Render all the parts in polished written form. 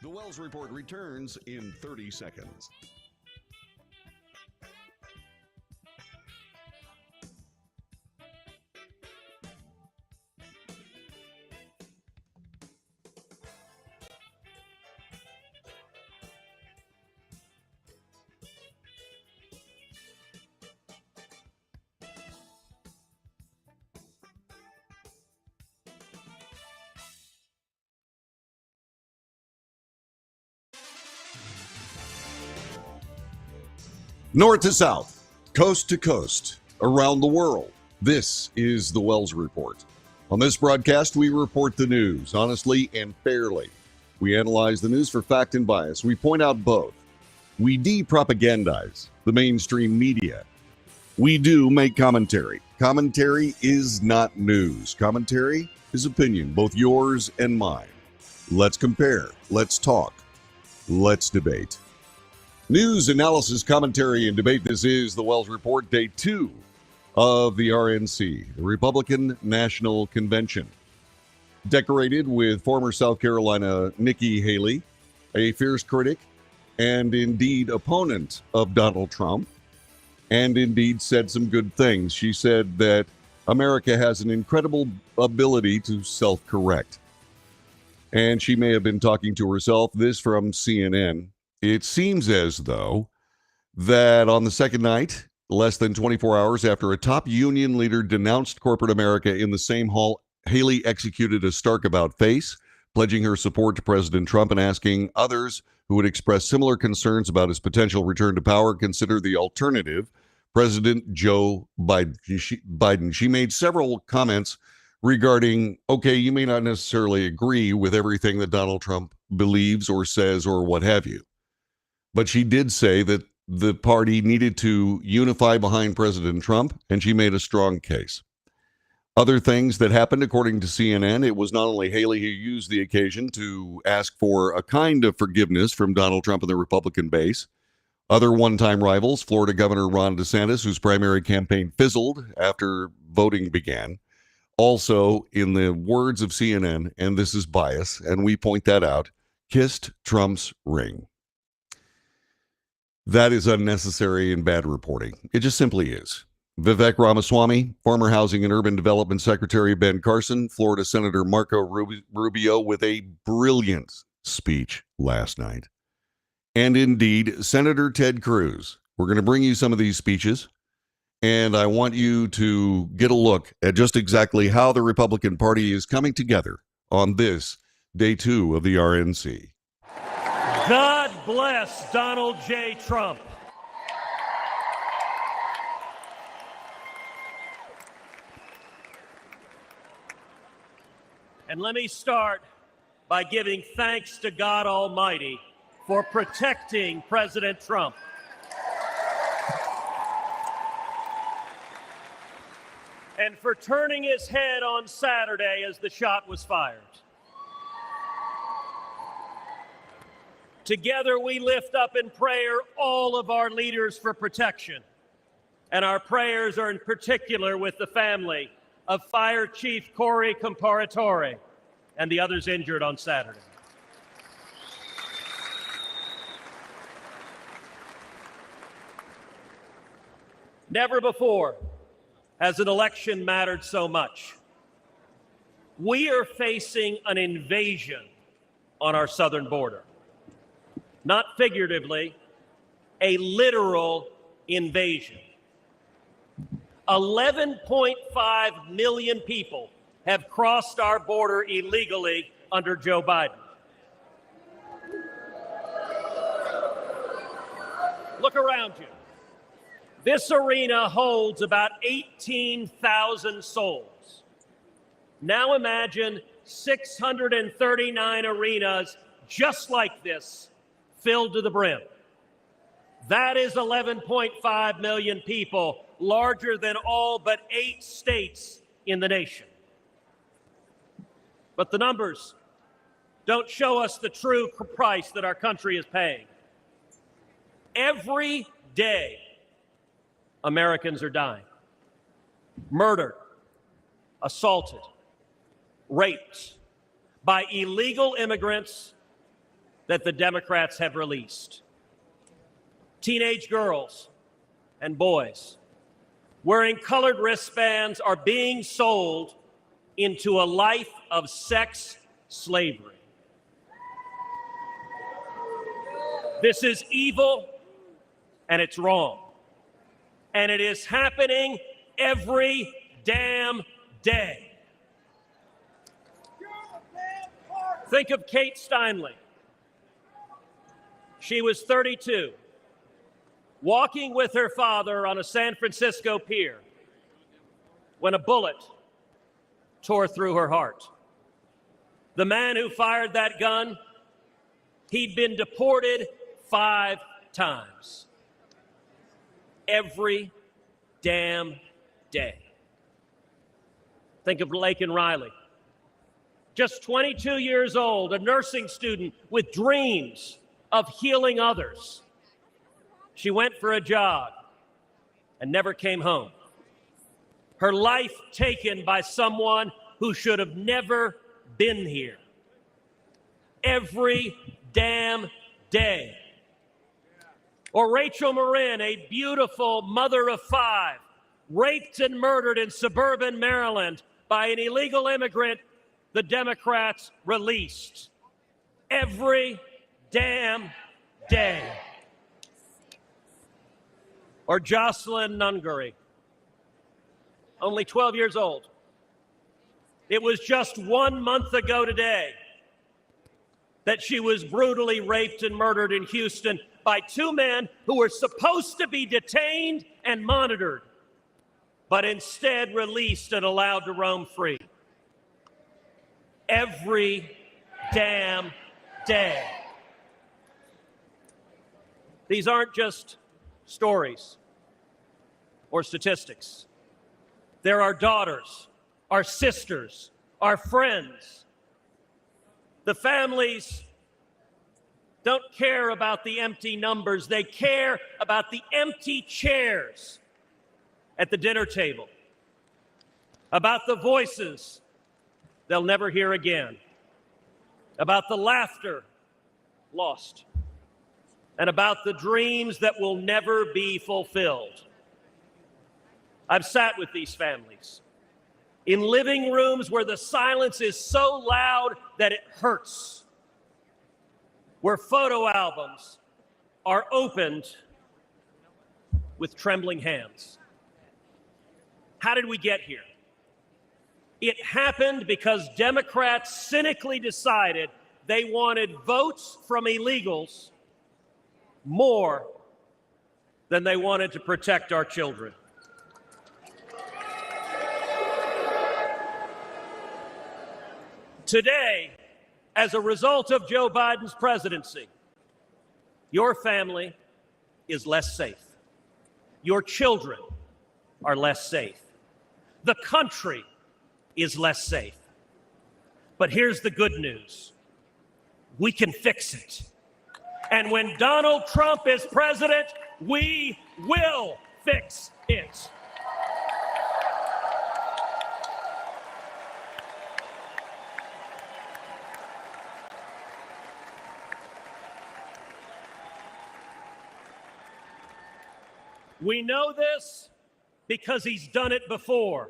The Wells Report returns in 30 seconds. North to south, coast to coast, around the world, this is the Wells Report. On this broadcast, we report the news honestly and fairly. We analyze the news for fact and bias. We point out both. We de-propagandize the mainstream media. We do make commentary. Commentary is not news. Commentary is opinion, both yours and mine. Let's compare. Let's talk. Let's debate. News, analysis, commentary, and debate. This is the Wells Report, day 2 of the RNC, the Republican National Convention. Decorated with former South Carolina Nikki Haley, a fierce critic and indeed opponent of Donald Trump, and indeed said some good things. She said that America has an incredible ability to self-correct. And she may have been talking to herself. This from CNN. It seems as though that on the second night, less than 24 hours after a top union leader denounced corporate America in the same hall, Haley executed a stark about-face, pledging her support to President Trump and asking others who would express similar concerns about his potential return to power consider the alternative, President Joe Biden. She made several comments regarding, okay, you may not necessarily agree with everything that Donald Trump believes or says or what have you. But she did say that the party needed to unify behind President Trump, and she made a strong case. Other things that happened, according to CNN, it was not only Haley who used the occasion to ask for a kind of forgiveness from Donald Trump and the Republican base. Other one-time rivals, Florida Governor Ron DeSantis, whose primary campaign fizzled after voting began, also, in the words of CNN, and this is bias, and we point that out, kissed Trump's ring. That is unnecessary and bad reporting. It just simply is. Vivek Ramaswamy, former Housing and Urban Development Secretary Ben Carson, Florida Senator Marco Rubio with a brilliant speech last night. And indeed, Senator Ted Cruz. We're going to bring you some of these speeches, and I want you to get a look at just exactly how the Republican Party is coming together on this day 2 of the RNC. God bless Donald J. Trump. And let me start by giving thanks to God Almighty for protecting President Trump. And for turning his head on Saturday as the shot was fired. Together we lift up in prayer all of our leaders for protection. And our prayers are in particular with the family of Fire Chief Corey Comparatore and the others injured on Saturday. Never before has an election mattered so much. We are facing an invasion on our southern border. Not figuratively, a literal invasion. 11.5 million people have crossed our border illegally under Joe Biden. Look around you. This arena holds about 18,000 souls. Now imagine 639 arenas just like this filled to the brim. That is 11.5 million people, larger than all but 8 states in the nation. But the numbers don't show us the true price that our country is paying. Every day, Americans are dying. Murdered, assaulted, raped by illegal immigrants that the Democrats have released. Teenage girls and boys wearing colored wristbands are being sold into a life of sex slavery. This is evil and it's wrong. And it is happening every damn day. Think of Kate Steinle. She was 32, walking with her father on a San Francisco pier when a bullet tore through her heart. The man who fired that gun, he'd been deported 5 times. Every damn day. Think of Laken Riley. Just 22 years old, a nursing student with dreams of healing others. She went for a jog and never came home. Her life taken by someone who should have never been here. Every damn day. Or Rachel Marin, a beautiful mother of 5, raped and murdered in suburban Maryland by an illegal immigrant the Democrats released. Every damn day. Or Jocelyn Nungary, only 12 years old. It was just 1 month ago today that she was brutally raped and murdered in Houston by 2 men who were supposed to be detained and monitored, but instead released and allowed to roam free. Every damn day. These aren't just stories or statistics. They're our daughters, our sisters, our friends. The families don't care about the empty numbers. They care about the empty chairs at the dinner table, about the voices they'll never hear again, about the laughter lost, and about the dreams that will never be fulfilled. I've sat with these families in living rooms where the silence is so loud that it hurts, where photo albums are opened with trembling hands. How did we get here? It happened because Democrats cynically decided they wanted votes from illegals more than they wanted to protect our children. Today, as a result of Joe Biden's presidency, your family is less safe. Your children are less safe. The country is less safe. But here's the good news. We can fix it. And when Donald Trump is president, we will fix it. We know this because he's done it before.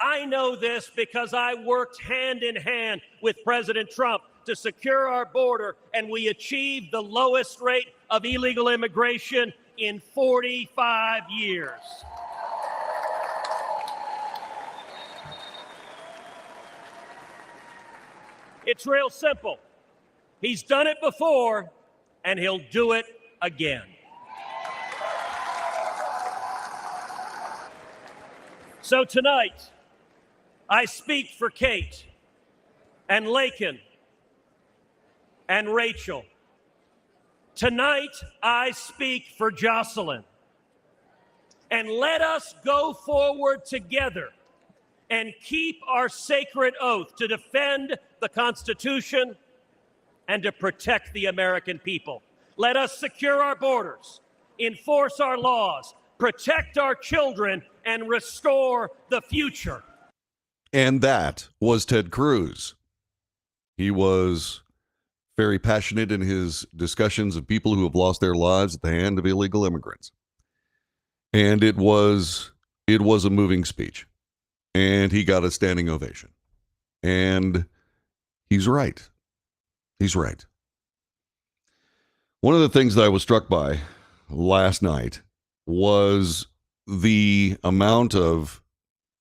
I know this because I worked hand in hand with President Trump to secure our border, and we achieved the lowest rate of illegal immigration in 45 years. It's real simple. He's done it before, and he'll do it again. So tonight, I speak for Kate and Laken and Rachel. Tonight, I speak for Jocelyn. And let us go forward together and keep our sacred oath to defend the Constitution and to protect the American people. Let us secure our borders, enforce our laws, protect our children, and restore the future. And that was Ted Cruz. He was very passionate in his discussions of people who have lost their lives at the hand of illegal immigrants. And it was a moving speech. And he got a standing ovation. And he's right. He's right. One of the things that I was struck by last night was the amount of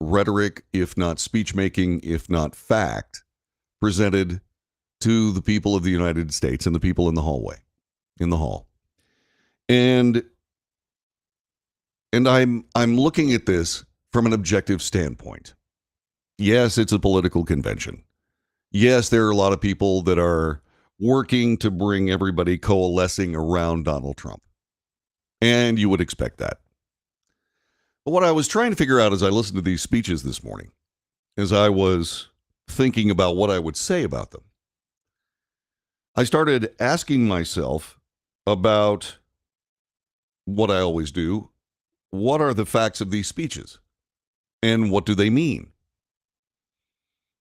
rhetoric, if not speech making, if not fact, presented to the people of the United States and the people in the hall. And I'm looking at this from an objective standpoint. Yes, it's a political convention. Yes, there are a lot of people that are working to bring everybody coalescing around Donald Trump. And you would expect that. But what I was trying to figure out as I listened to these speeches this morning, as I was thinking about what I would say about them, I started asking myself about what I always do. What are the facts of these speeches? And what do they mean?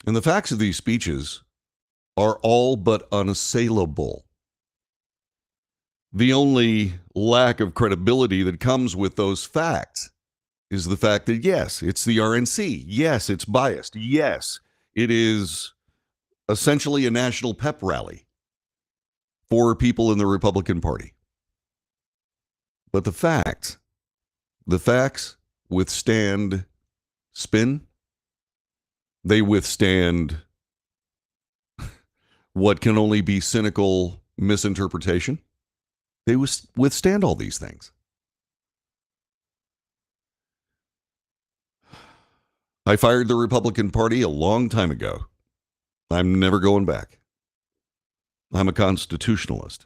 And the facts of these speeches are all but unassailable. The only lack of credibility that comes with those facts is the fact that, yes, it's the RNC. Yes, it's biased. Yes, it is essentially a national pep rally for people in the Republican Party. But the facts withstand spin. They withstand what can only be cynical misinterpretation. They withstand all these things. I fired the Republican Party a long time ago. I'm never going back. I'm a constitutionalist.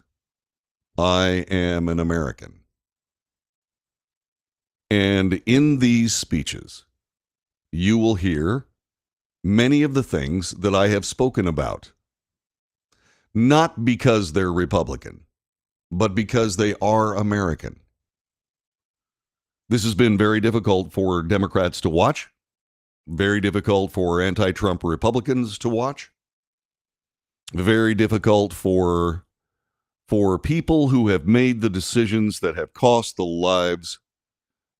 I am an American. And in these speeches, you will hear many of the things that I have spoken about. Not because they're Republican, but because they are American. This has been very difficult for Democrats to watch, very difficult for anti-Trump Republicans to watch, very difficult for people who have made the decisions that have cost the lives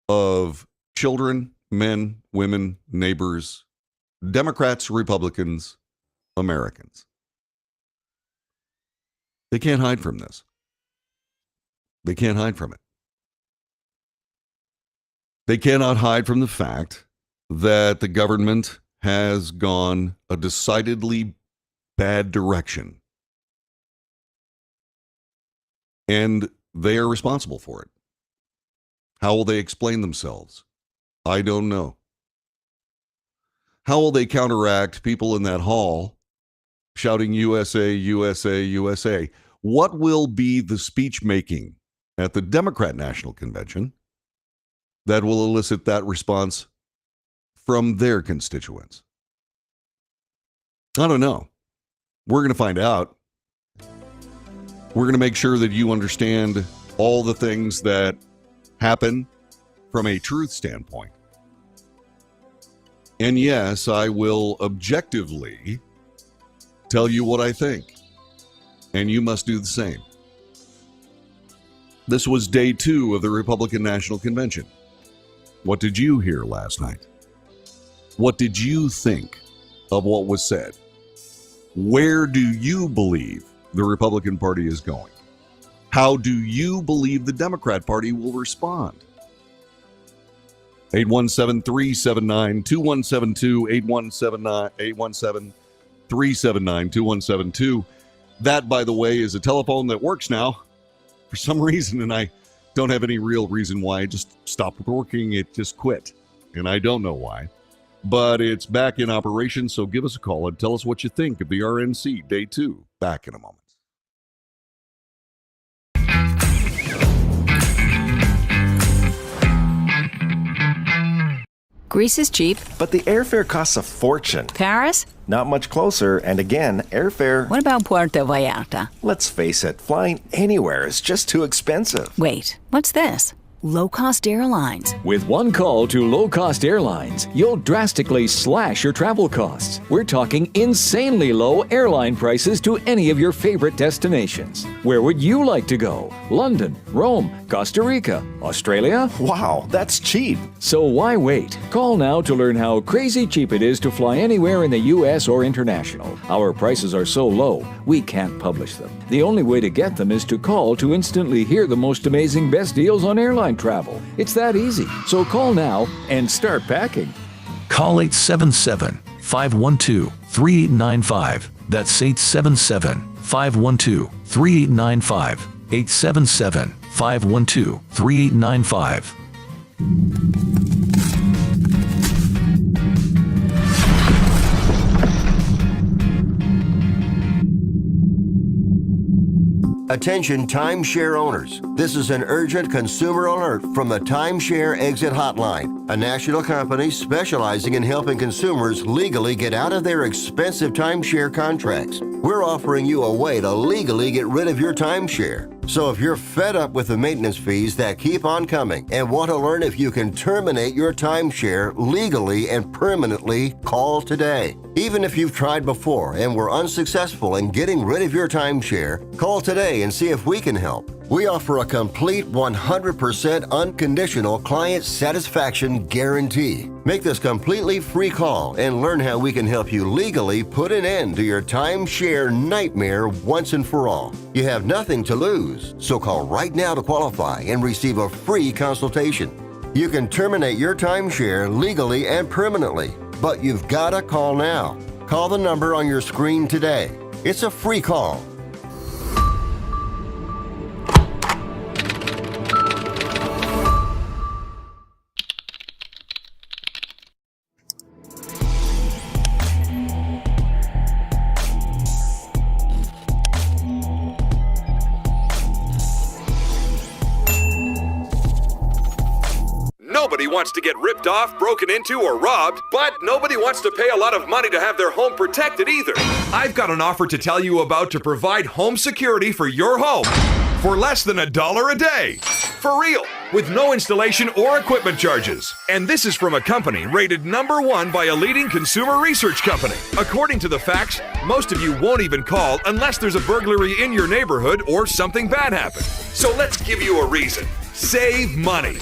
of children, men, women, neighbors, Democrats, Republicans, Americans. They can't hide from this. They can't hide from it. They cannot hide from the fact that the government has gone a decidedly bad direction. And they are responsible for it. How will they explain themselves? I don't know. How will they counteract people in that hall shouting USA, USA, USA? What will be the speech making at the Democrat National Convention that will elicit that response from their constituents? I don't know. We're going to find out. We're going to make sure that you understand all the things that happen from a truth standpoint. And yes, I will objectively tell you what I think. And you must do the same. This was day 2 of the Republican National Convention. What did you hear last night? What did you think of what was said? Where do you believe the Republican Party is going? How do you believe the Democrat Party will respond? 817-379-2172, 817-379-2172. That, by the way, is a telephone that works now for some reason, and I don't have any real reason why. It just stopped working. It just quit, and I don't know why. But it's back in operation, so give us a call and tell us what you think of the RNC Day 2. Back in a moment. Greece is cheap. But the airfare costs a fortune. Paris? Not much closer, and again, airfare... What about Puerto Vallarta? Let's face it, flying anywhere is just too expensive. Wait, what's this? Low Cost Airlines. With one call to Low Cost Airlines, you'll drastically slash your travel costs. We're talking insanely low airline prices to any of your favorite destinations. Where would you like to go? London, Rome, Costa Rica, Australia? Wow, that's cheap. So why wait? Call now to learn how crazy cheap it is to fly anywhere in the U.S. or international. Our prices are so low, we can't publish them. The only way to get them is to call to instantly hear the most amazing best deals on airline travel. It's that easy. So call now and start packing. Call 877-512-3895. That's 877-512-3895. 877-512-3895. Attention timeshare owners. This is an urgent consumer alert from the Timeshare Exit Hotline, a national company specializing in helping consumers legally get out of their expensive timeshare contracts. We're offering you a way to legally get rid of your timeshare. So if you're fed up with the maintenance fees that keep on coming and want to learn if you can terminate your timeshare legally and permanently, call today. Even if you've tried before and were unsuccessful in getting rid of your timeshare, call today and see if we can help. We offer a complete 100% unconditional client satisfaction guarantee. Make this completely free call and learn how we can help you legally put an end to your timeshare nightmare once and for all. You have nothing to lose, so call right now to qualify and receive a free consultation. You can terminate your timeshare legally and permanently, but you've got to call now. Call the number on your screen today. It's a free call. Nobody wants to get ripped off, broken into, or robbed, but nobody wants to pay a lot of money to have their home protected either. I've got an offer to tell you about to provide home security for your home for less than $1 a day. For real, with no installation or equipment charges. And this is from a company rated #1 by a leading consumer research company. According to the facts, most of you won't even call unless there's a burglary in your neighborhood or something bad happened. So let's give you a reason. Save money.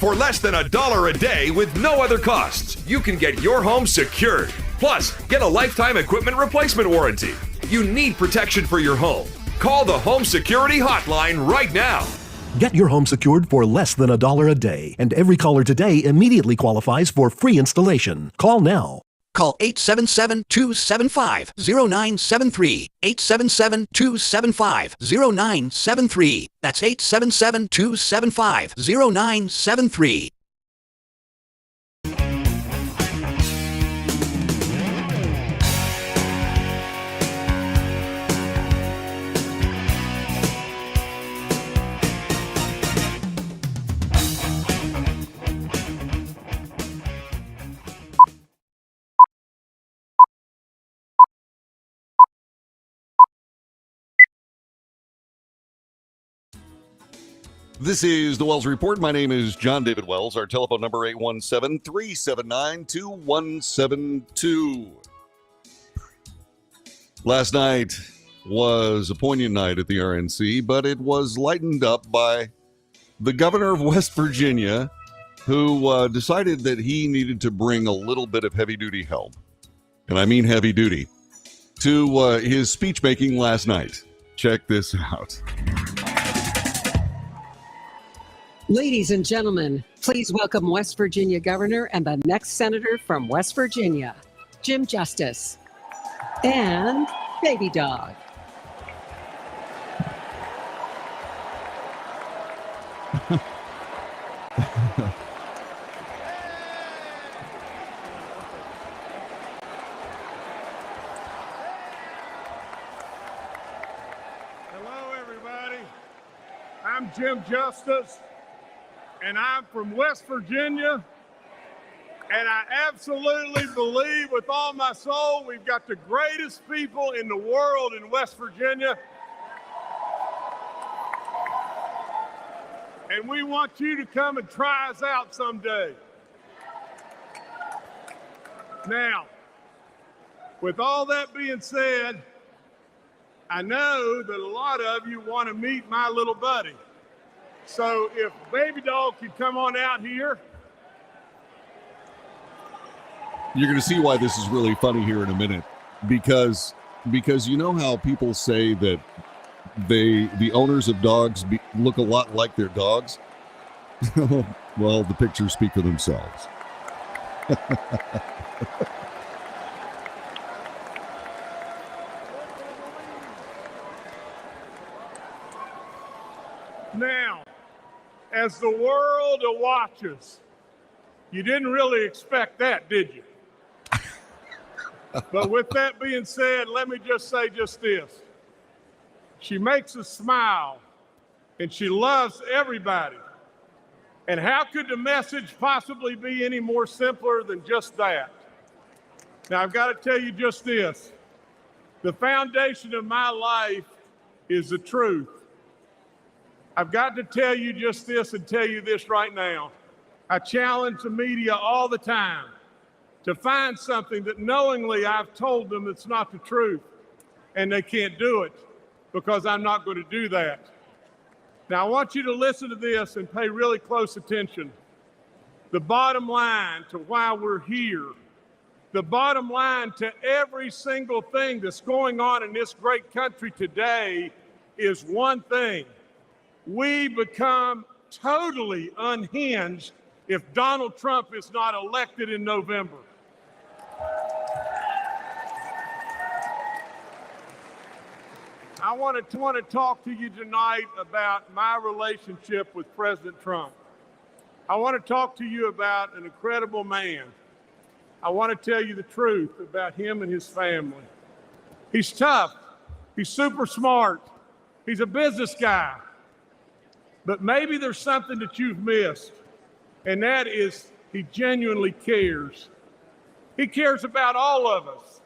For less than $1 a day with no other costs, you can get your home secured. Plus, get a lifetime equipment replacement warranty. You need protection for your home. Call the Home Security Hotline right now. Get your home secured for less than $1 a day, and every caller today immediately qualifies for free installation. Call now. Call 877-275-0973. 877-275-0973. That's 877-275-0973. This is the Wells Report. My name is John David Wells. Our telephone number 817-379-2172. Last night was a poignant night at the RNC, but it was lightened up by the governor of West Virginia, who decided that he needed to bring a little bit of heavy-duty help, and I mean heavy duty, to his speech making last night. Check this out. Ladies and gentlemen, please welcome West Virginia Governor and the next Senator from West Virginia, Jim Justice, and Baby Dog. Hello, everybody. I'm Jim Justice, and I'm from West Virginia, and I absolutely believe with all my soul we've got the greatest people in the world in West Virginia. And And we want you to come and try us out someday. Now, with all that being said, I know that a lot of you want to meet my little buddy. So if Baby Dog could come on out here. You're going to see why this is really funny here in a minute, because you know how people say that the owners of dogs look a lot like their dogs? Well, the pictures speak for themselves. Now, as the world watches, you didn't really expect that, did you? But with that being said, let me just say just this. She makes us smile, and she loves everybody. And how could the message possibly be any more simpler than just that? Now, I've got to tell you just this. The foundation of my life is the truth. I've got to tell you just this and tell you this right now. I challenge the media all the time to find something that knowingly I've told them it's not the truth, and they can't do it because I'm not going to do that. Now, I want you to listen to this and pay really close attention. The bottom line to why we're here, the bottom line to every single thing that's going on in this great country today is one thing. We become totally unhinged if Donald Trump is not elected in November. I want to talk to you tonight about my relationship with President Trump. I want to talk to you about an incredible man. I want to tell you the truth about him and his family. He's tough. He's super smart. He's a business guy. But maybe there's something that you've missed, and that is he genuinely cares. He cares about all of us,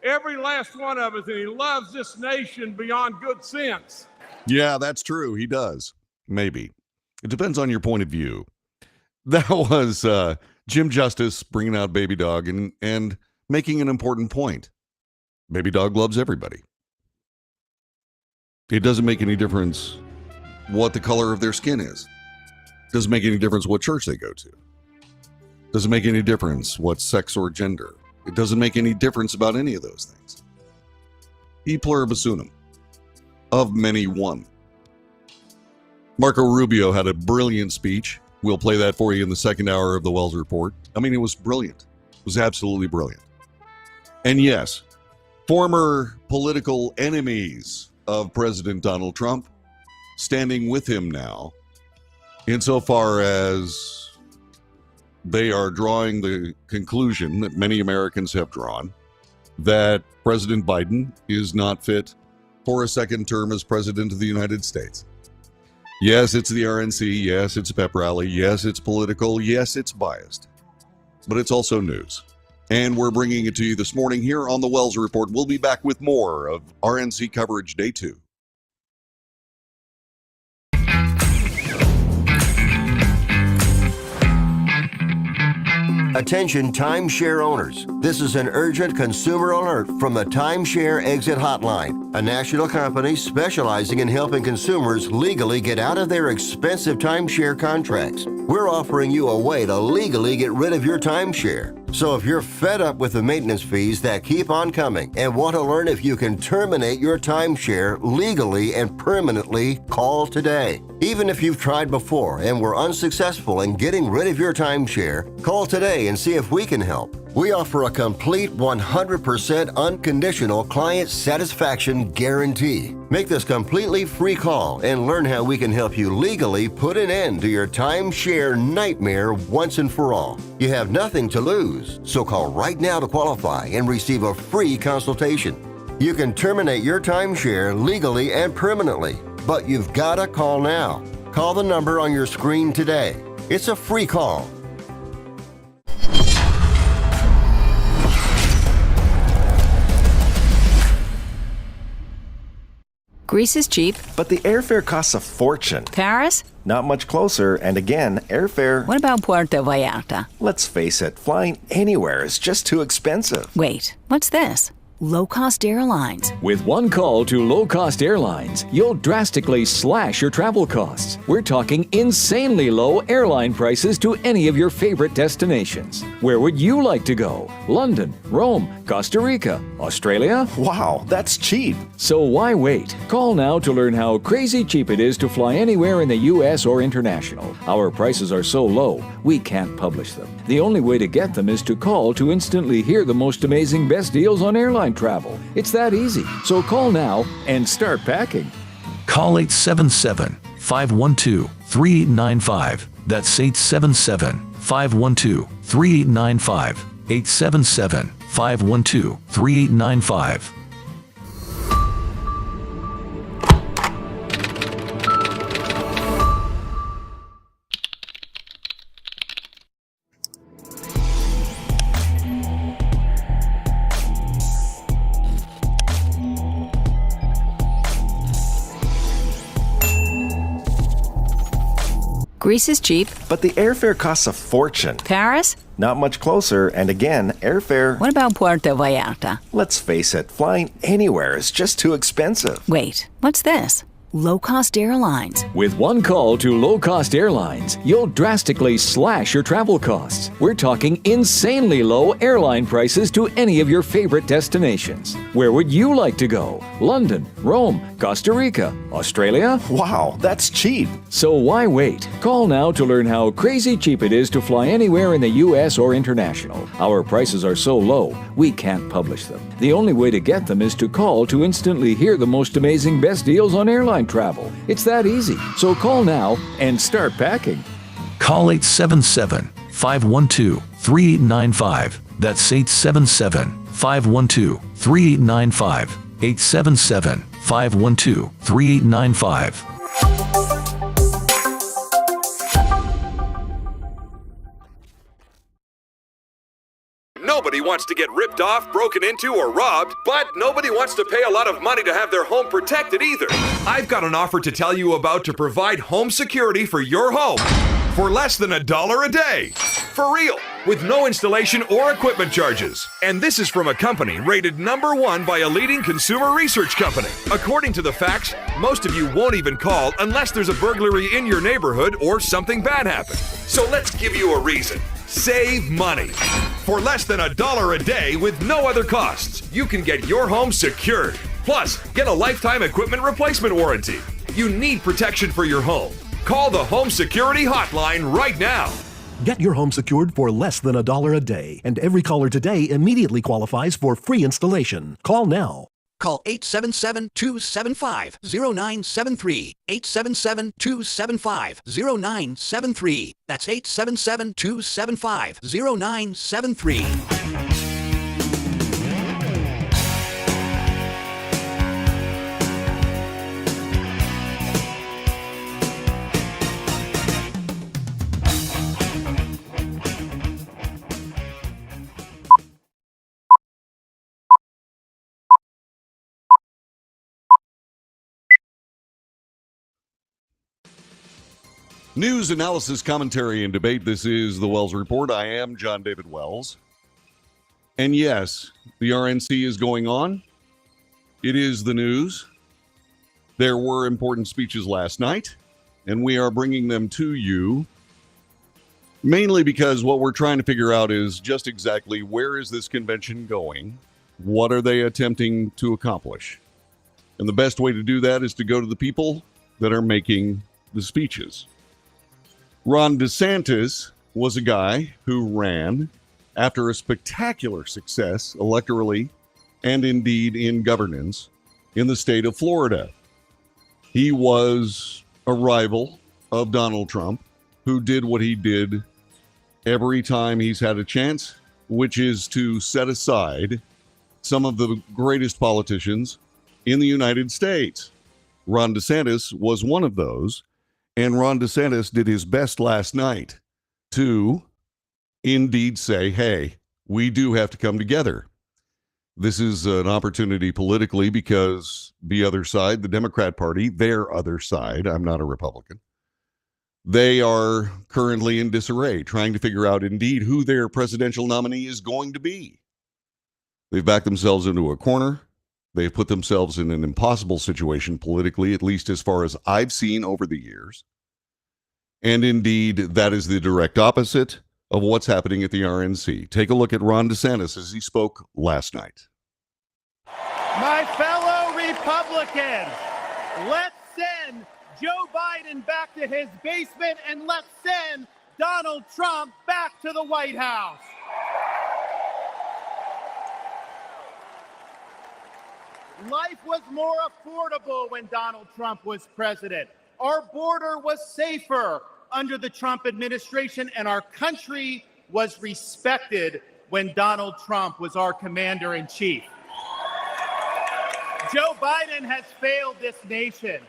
every last one of us, and he loves this nation beyond good sense. Yeah, that's true. He does. Maybe. It depends on your point of view. That was Jim Justice bringing out Baby Dog and making an important point. Baby Dog loves everybody. It doesn't make any difference what the color of their skin is. Doesn't make any difference what church they go to. Doesn't make any difference what sex or gender. It doesn't make any difference about any of those things. E pluribus unum. Of many one. Marco Rubio had a brilliant speech. We'll play that for you in the second hour of the Wells Report. I mean, it was brilliant. It was absolutely brilliant. And yes, former political enemies of President Donald Trump standing with him now, insofar as they are drawing the conclusion that many Americans have drawn that President Biden is not fit for a second term as president of the United States. Yes, it's the RNC. Yes, it's a pep rally. Yes, it's political. Yes, it's biased. But it's also news. And we're bringing it to you this morning here on the Wells Report. We'll be back with more of RNC coverage day 2. Attention timeshare owners. This is an urgent consumer alert from the Timeshare Exit Hotline, a national company specializing in helping consumers legally get out of their expensive timeshare contracts. We're offering you a way to legally get rid of your timeshare. So if you're fed up with the maintenance fees that keep on coming and want to learn if you can terminate your timeshare legally and permanently, call today. Even if you've tried before and were unsuccessful in getting rid of your timeshare, call today and see if we can help. We offer a complete 100% unconditional client satisfaction guarantee. Make this completely free call and learn how we can help you legally put an end to your timeshare nightmare once and for all. You have nothing to lose, so call right now to qualify and receive a free consultation. You can terminate your timeshare legally and permanently, but you've got to call now. Call the number on your screen today. It's a free call. Greece is cheap. But the airfare costs a fortune. Paris? Not much closer, and again, airfare... What about Puerto Vallarta? Let's face it, flying anywhere is just too expensive. Wait, what's this? Low-cost airlines. With one call to low-cost airlines, you'll drastically slash your travel costs. We're talking insanely low airline prices to any of your favorite destinations. Where would you like to go? London, Rome, Costa Rica, Australia? Wow, that's cheap. So why wait? Call now to learn how crazy cheap it is to fly anywhere in the U.S. or international. Our prices are so low, we can't publish them. The only way to get them is to call to instantly hear the most amazing best deals on airline travel. It's that easy. So call now and start packing. Call 877-512-3895. That's 877-512-3895. 877-512-3895. Greece is cheap. But the airfare costs a fortune. Paris? Not much closer, and again, airfare... What about Puerto Vallarta? Let's face it, flying anywhere is just too expensive. Wait, what's this? Low-cost airlines. With one call to low-cost airlines, you'll drastically slash your travel costs. We're talking insanely low airline prices to any of your favorite destinations. Where would you like to go? London, Rome, Costa Rica, Australia? Wow, that's cheap. So why wait? Call now to learn how crazy cheap it is to fly anywhere in the U.S. or international. Our prices are so low, we can't publish them. The only way to get them is to call to instantly hear the most amazing best deals on airline travel. It's that easy. So call now and start packing. Call 877-512-3895. That's 877-512-3895. 877-512-3895. Nobody wants to get ripped off, broken into, or robbed, but nobody wants to pay a lot of money to have their home protected either. I've got an offer to tell you about to provide home security for your home for less than $1 a day. For real, with no installation or equipment charges. And this is from a company rated #1 by a leading consumer research company. According to the facts, most of you won't even call unless there's a burglary in your neighborhood or something bad happened. So let's give you a reason. Save money. For less than $1 a day with no other costs, you can get your home secured. Plus, get a lifetime equipment replacement warranty. You need protection for your home. Call the Home Security Hotline right now. Get your home secured for less than $1 a day, and every caller today immediately qualifies for free installation. Call now. Call 877-275-0973. 877-275-0973. That's 877-275-0973. News, analysis, commentary, and debate. This is the Wells Report. I am John David Wells. And yes, the RNC is going on. It is the news. There were important speeches last night, and we are bringing them to you mainly because what we're trying to figure out is just exactly where is this convention going? What are they attempting to accomplish? And the best way to do that is to go to the people that are making the speeches. Ron DeSantis was a guy who ran after a spectacular success electorally and indeed in governance in the state of Florida. He was a rival of Donald Trump, who did what he did every time he's had a chance, which is to set aside some of the greatest politicians in the United States. Ron DeSantis was one of those. And Ron DeSantis did his best last night to indeed say, hey, we do have to come together. This is an opportunity politically because the other side, the Democrat Party, their other side, I'm not a Republican, they are currently in disarray, trying to figure out indeed who their presidential nominee is going to be. They've backed themselves into a corner. They've put themselves in an impossible situation politically, at least as far as I've seen over the years. And indeed, that is the direct opposite of what's happening at the RNC. Take a look at Ron DeSantis as he spoke last night. My fellow Republicans, let's send Joe Biden back to his basement and let's send Donald Trump back to the White House. Life was more affordable when Donald Trump was president. Our border was safer under the Trump administration, and our country was respected when Donald Trump was our commander-in-chief. Joe Biden has failed this nation.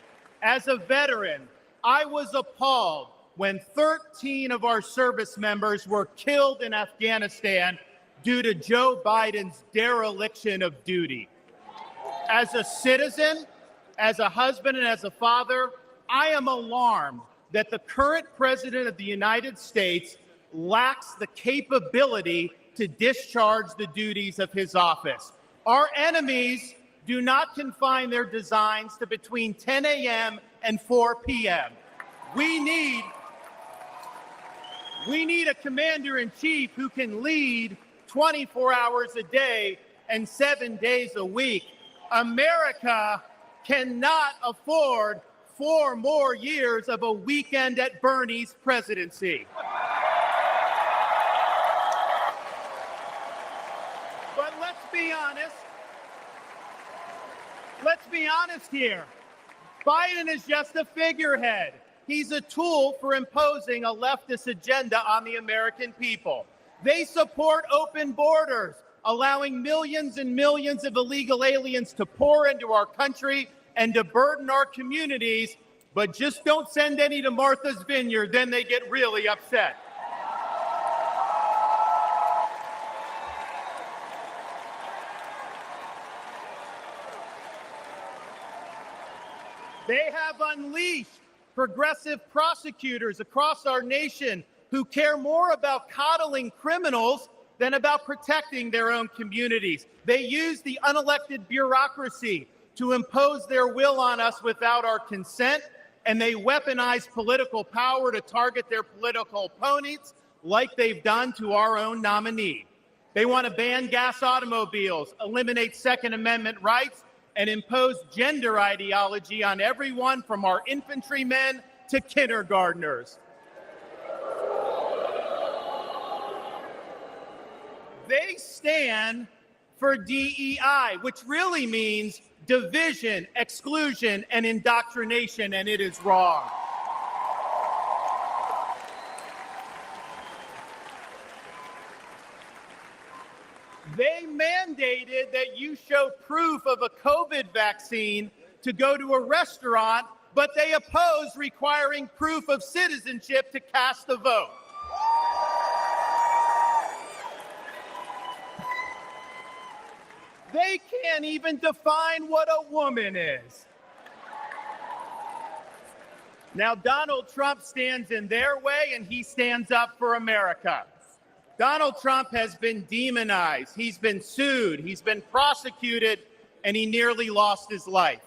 As a veteran, I was appalled when 13 of our service members were killed in Afghanistan due to Joe Biden's dereliction of duty. As a citizen, as a husband, and as a father, I am alarmed that the current president of the United States lacks the capability to discharge the duties of his office. Our enemies do not confine their designs to between 10 a.m. and 4 p.m. We need a commander-in-chief who can lead 24 hours a day and 7 days a week. America cannot afford 4 more years of a weekend at Bernie's presidency. But let's be honest. Let's be honest here. Biden is just a figurehead. He's a tool for imposing a leftist agenda on the American people. They support open borders, allowing millions and millions of illegal aliens to pour into our country and to burden our communities, but just don't send any to Martha's Vineyard, then they get really upset. They have unleashed progressive prosecutors across our nation who care more about coddling criminals than about protecting their own communities. They use the unelected bureaucracy to impose their will on us without our consent, and they weaponize political power to target their political opponents like they've done to our own nominee. They want to ban gas automobiles, eliminate Second Amendment rights, and impose gender ideology on everyone from our infantrymen to kindergartners. They stand for DEI, which really means division, exclusion, and indoctrination, and it is wrong. They mandated that you show proof of a COVID vaccine to go to a restaurant, but they oppose requiring proof of citizenship to cast a vote. They can't even define what a woman is. Now, Donald Trump stands in their way, and he stands up for America. Donald Trump has been demonized. He's been sued. He's been prosecuted, and he nearly lost his life.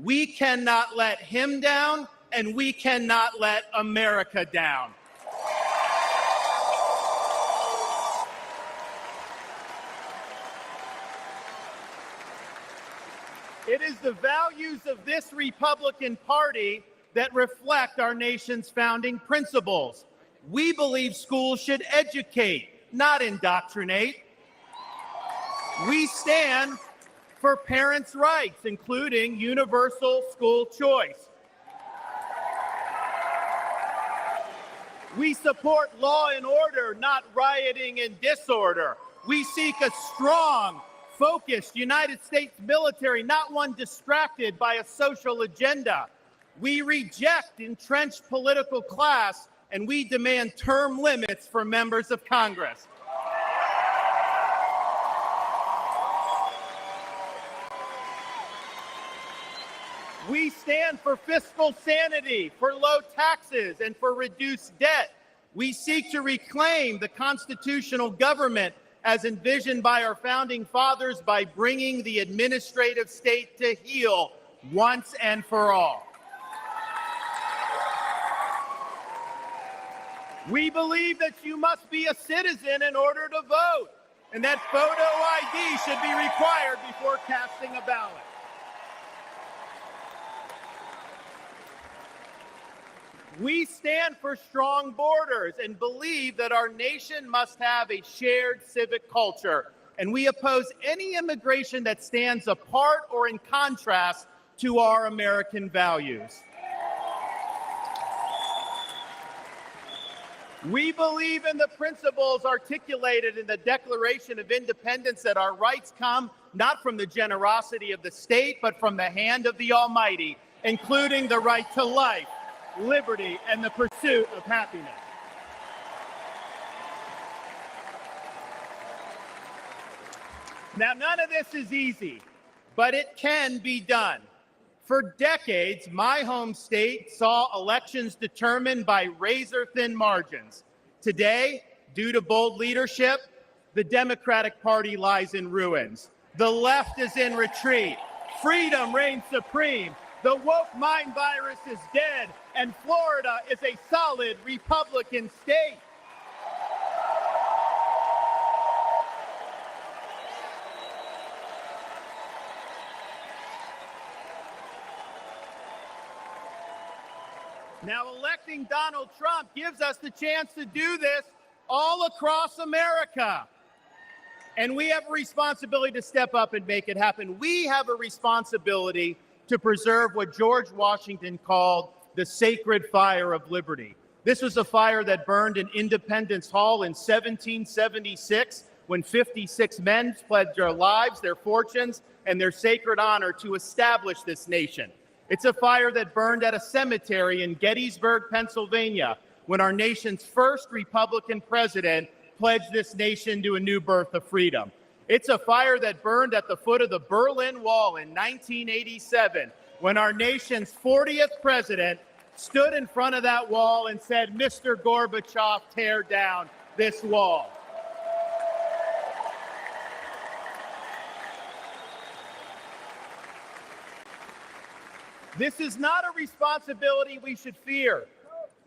We cannot let him down, and we cannot let America down. It is the values of this Republican Party that reflect our nation's founding principles. We believe schools should educate, not indoctrinate. We stand for parents' rights, including universal school choice. We support law and order, not rioting and disorder. We seek a strong, focused United States military, not one distracted by a social agenda. We reject entrenched political class, and we demand term limits for members of Congress. We stand for fiscal sanity, for low taxes, and for reduced debt. We seek to reclaim the constitutional government as envisioned by our founding fathers by bringing the administrative state to heel once and for all. We believe that you must be a citizen in order to vote, and that photo ID should be required before casting a ballot. We stand for strong borders and believe that our nation must have a shared civic culture, and we oppose any immigration that stands apart or in contrast to our American values. We believe in the principles articulated in the Declaration of Independence that our rights come not from the generosity of the state, but from the hand of the Almighty, including the right to life, liberty, and the pursuit of happiness. Now, none of this is easy, but it can be done. For decades, my home state saw elections determined by razor-thin margins. Today, due to bold leadership, the Democratic Party lies in ruins. The left is in retreat. Freedom reigns supreme. The woke mind virus is dead, and Florida is a solid Republican state. Now, electing Donald Trump gives us the chance to do this all across America. And we have a responsibility to step up and make it happen. We have a responsibility to preserve what George Washington called the sacred fire of liberty. This was a fire that burned in Independence Hall in 1776 when 56 men pledged their lives, their fortunes, and their sacred honor to establish this nation. It's a fire that burned at a cemetery in Gettysburg, Pennsylvania, when our nation's first Republican president pledged this nation to a new birth of freedom. It's a fire that burned at the foot of the Berlin Wall in 1987, when our nation's 40th president stood in front of that wall and said, "Mr. Gorbachev, tear down this wall." This is not a responsibility we should fear.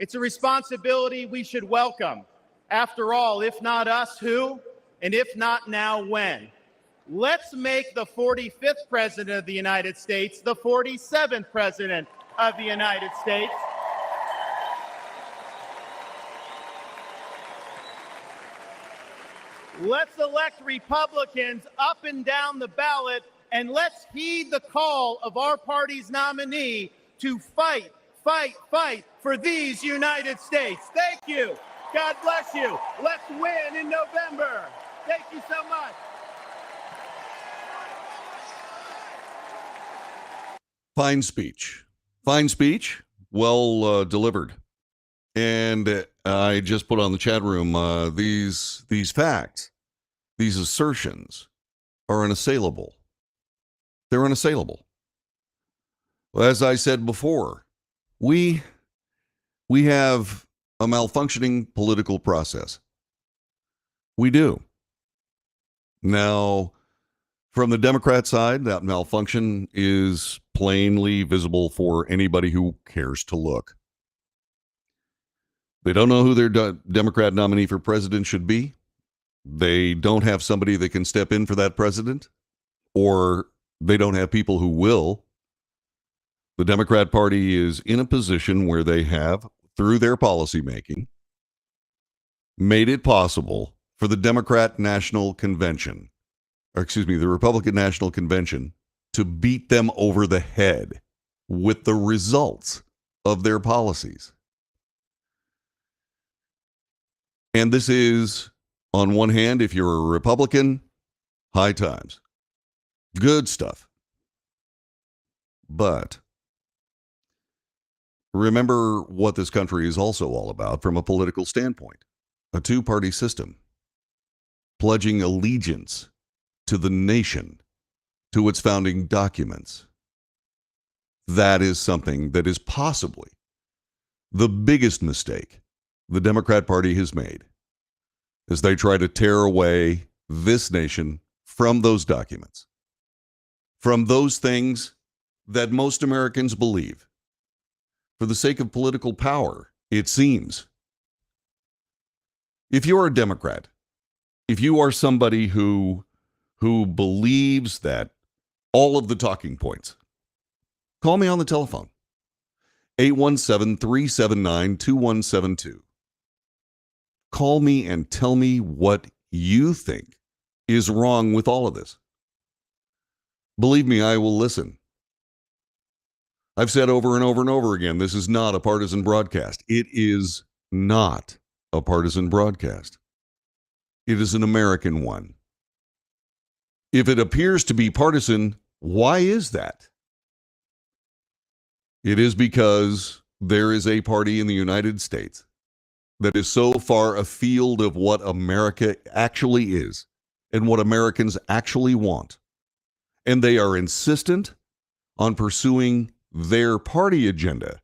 It's a responsibility we should welcome. After all, if not us, who? And if not now, when? Let's make the 45th President of the United States the 47th President of the United States. Let's elect Republicans up and down the ballot, and let's heed the call of our party's nominee to fight, fight, fight for these United States. Thank you. God bless you. Let's win in November. Thank you so much. Fine speech. Fine speech, well delivered. And I just put on the chat room, these facts, these assertions are unassailable. They're unassailable. As I said before, we have a malfunctioning political process. We do. Now, from the Democrat side, that malfunction is plainly visible for anybody who cares to look. They don't know who their Democrat nominee for president should be. They don't have somebody that can step in for that president, or they don't have people who will. The Democrat Party is in a position where they have, through their policymaking, made it possible for the Democrat National Convention, the Republican National Convention, to beat them over the head with the results of their policies. And this is, on one hand, if you're a Republican, high times. Good stuff. But remember what this country is also all about from a political standpoint. A two-party system, pledging allegiance to the nation, to its founding documents. that is something that is possibly the biggest mistake the Democrat Party has made as they try to tear away this nation from those documents, from those things that most Americans believe for the sake of political power, it seems. If you're a Democrat, if you are somebody who believes that all of the talking points, call me on the telephone, 817-379-2172. Call me and tell me what you think is wrong with all of this. Believe me, I will listen. I've said over and over and over again, this is not a partisan broadcast. It is not a partisan broadcast. It is an American one. If it appears to be partisan, why is that? It is because there is a party in the United States that is so far afield of what America actually is and what Americans actually want. And they are insistent on pursuing their party agenda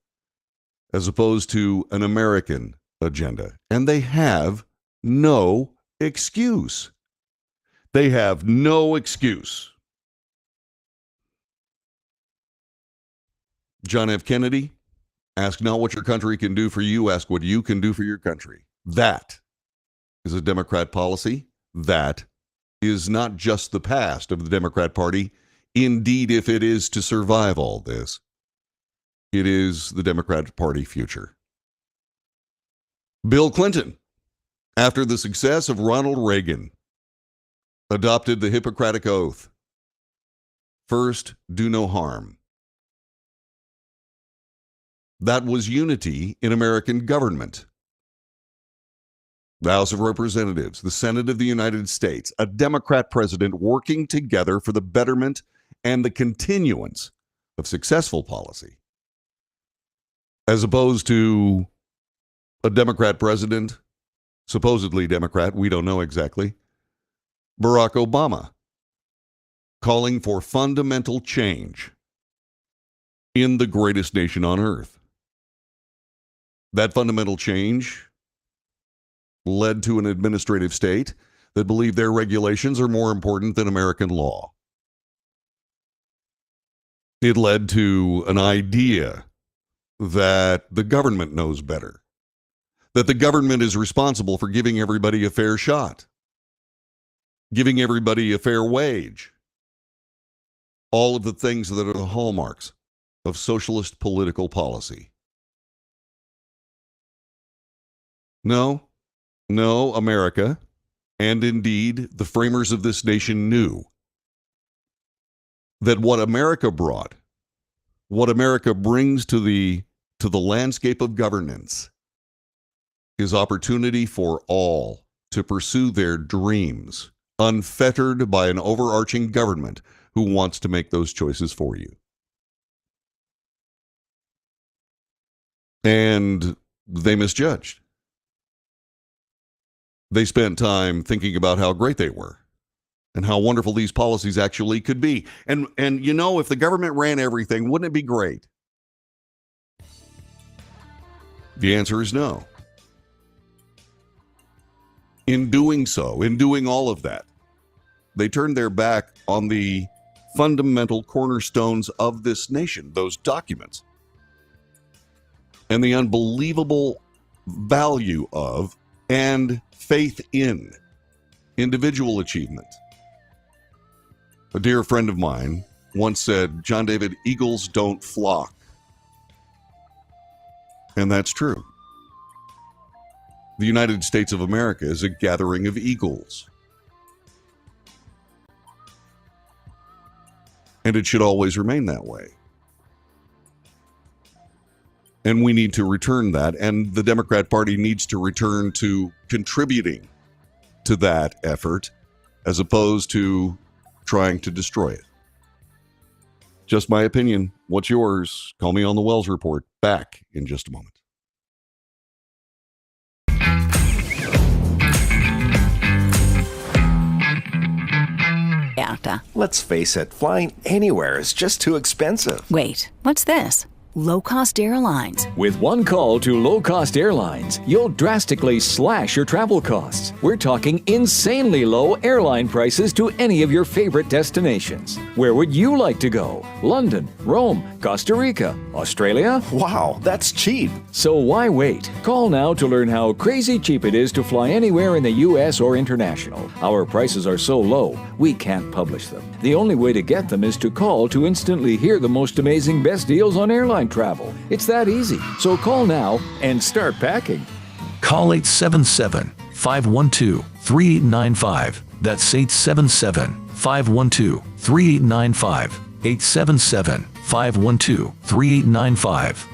as opposed to an American agenda. And they have no excuse. They have no excuse. John F. Kennedy, ask not what your country can do for you, ask what you can do for your country. That is a Democrat policy. That is not just the past of the Democrat Party. Indeed, if it is to survive all this, it is the Democrat Party future. Bill Clinton, after the success of Ronald Reagan, adopted the Hippocratic Oath. First, do no harm. That was unity in American government. The House of Representatives, the Senate of the United States, a Democrat president working together for the betterment and the continuance of successful policy, as opposed to a Democrat president, supposedly Democrat, we don't know exactly, Barack Obama, calling for fundamental change in the greatest nation on earth. That fundamental change led to an administrative state that believed their regulations are more important than American law. It led to an idea that the government knows better, that the government is responsible for giving everybody a fair shot, giving everybody a fair wage, all of the things that are the hallmarks of socialist political policy. No, America, and indeed the framers of this nation knew that what America brought, what America brings to the landscape of governance, is opportunity for all to pursue their dreams, unfettered by an overarching government who wants to make those choices for you. And they misjudged. They spent time thinking about how great they were and how wonderful these policies actually could be. And you know, if the government ran everything, wouldn't it be great? The answer is no. In doing so, in doing all of that, they turned their back on the fundamental cornerstones of this nation, those documents, and the unbelievable value of and faith in individual achievement. A dear friend of mine once said, John David, eagles don't flock. And that's true. The United States of America is a gathering of eagles. And it should always remain that way. And we need to return that, and the Democrat Party needs to return to contributing to that effort as opposed to trying to destroy it. Just my opinion. What's yours? Call me on the Wells Report. Back in just a moment. Vayata. Let's face it, flying anywhere is just too expensive. Wait, what's this? Low-cost airlines. With one call to low-cost airlines, you'll drastically slash your travel costs. We're talking insanely low airline prices to any of your favorite destinations. Where would you like to go? London, Rome, Costa Rica, Australia? Wow, that's cheap. So why wait? Call now to learn how crazy cheap it is to fly anywhere in the U.S. or international. Our prices are so low, we can't publish them. The only way to get them is to call to instantly hear the most amazing best deals on airline travel. It's that easy. So call now and start packing. Call 877-512-3895. That's 877-512-3895. 877-512-3895.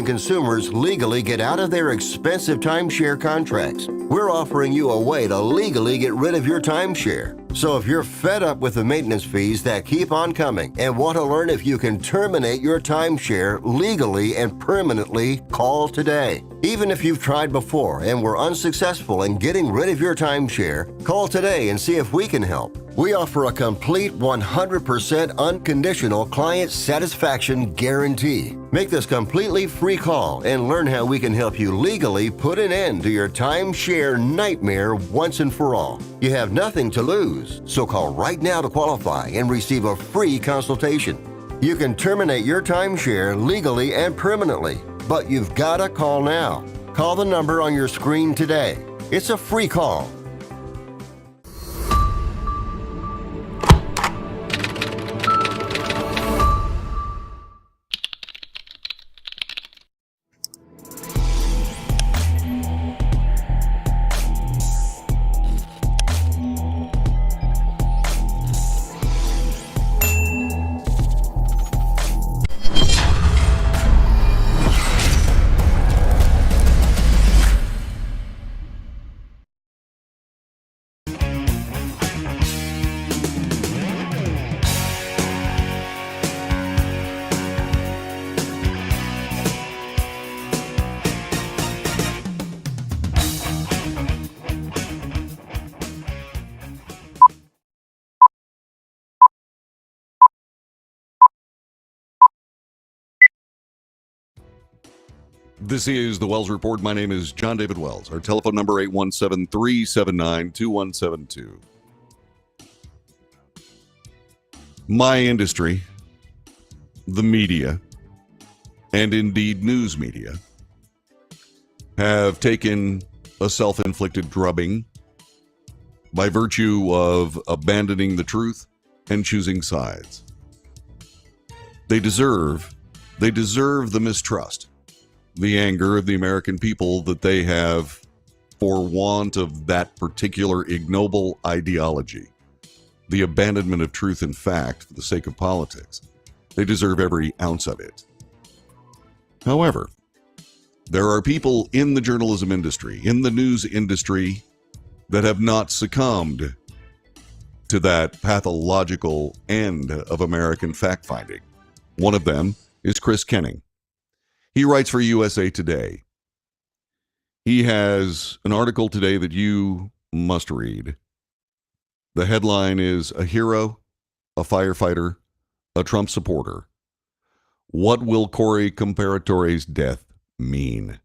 Consumers legally get out of their expensive timeshare contracts. We're offering you a way to legally get rid of your timeshare. So if you're fed up with the maintenance fees that keep on coming and want to learn if you can terminate your timeshare legally and permanently, call today. Even if you've tried before and were unsuccessful in getting rid of your timeshare, call today and see if we can help. We offer a complete 100% unconditional client satisfaction guarantee. Make this completely free call and learn how we can help you legally put an end to your timeshare nightmare once and for all. You have nothing to lose, so call right now to qualify and receive a free consultation. You can terminate your timeshare legally and permanently, but you've got to call now. Call the number on your screen today. It's a free call. This is the Wells Report. My name is John David Wells. Our telephone number 817-379-2172. My industry, the media, and indeed news media, have taken a self-inflicted drubbing by virtue of abandoning the truth and choosing sides. They deserve the mistrust, the anger of the American people that they have for want of that particular ignoble ideology, the abandonment of truth and fact for the sake of politics. They deserve every ounce of it. However, there are people in the journalism industry, in the news industry, that have not succumbed to that pathological end of American fact-finding. One of them is Chris Kenning. He writes for USA Today. He has an article today that you must read. The headline is "A Hero, a Firefighter, a Trump Supporter. What will Cory Comperatore's death mean?"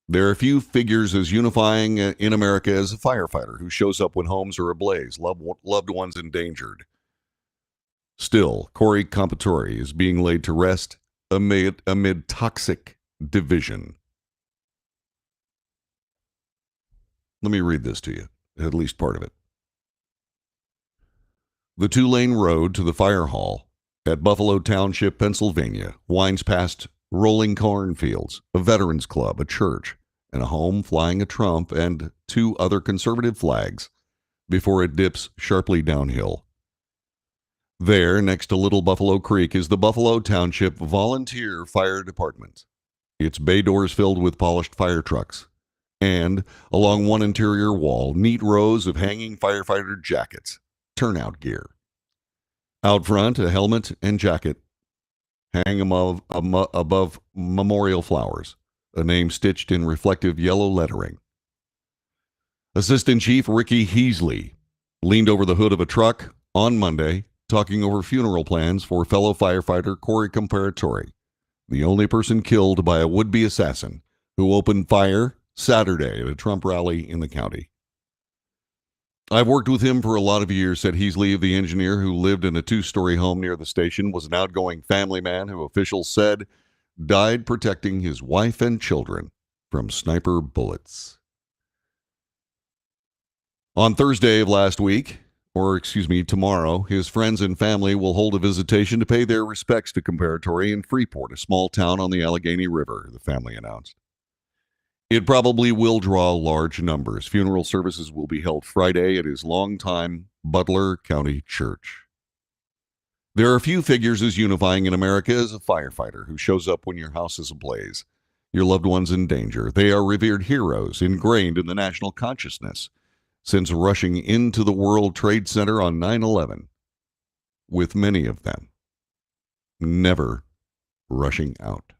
There are few figures as unifying in America as a firefighter who shows up when homes are ablaze, loved ones endangered. Still, Cory Compatore is being laid to rest amid toxic division. Let me read this to you, at least part of it. The two-lane road to the fire hall at Buffalo Township, Pennsylvania, winds past rolling cornfields, a veterans club, a church, and a home flying a Trump and two other conservative flags before it dips sharply downhill. There, next to Little Buffalo Creek, is the Buffalo Township Volunteer Fire Department. Its bay doors filled with polished fire trucks, And along one interior wall, neat rows of hanging firefighter jackets, turnout gear. Out front, a helmet and jacket hang above memorial flowers, a name stitched in reflective yellow lettering. Assistant Chief Ricky Heasley leaned over the hood of a truck on Monday, talking over funeral plans for fellow firefighter Corey Comparatori, the only person killed by a would-be assassin who opened fire Saturday at a Trump rally in the county. I've worked with him for a lot of years, said Heasley, the engineer who lived in a 2-story home near the station, was an outgoing family man who officials said died protecting his wife and children from sniper bullets. On Thursday of last week, tomorrow, his friends and family will hold a visitation to pay their respects to Comparatori in Freeport, a small town on the Allegheny River, the family announced. It probably will draw large numbers. Funeral services will be held Friday at his longtime Butler County Church. There are few figures as unifying in America as a firefighter who shows up when your house is ablaze, your loved ones in danger. They are revered heroes ingrained in the national consciousness since rushing into the World Trade Center on 9/11, with many of them never rushing out.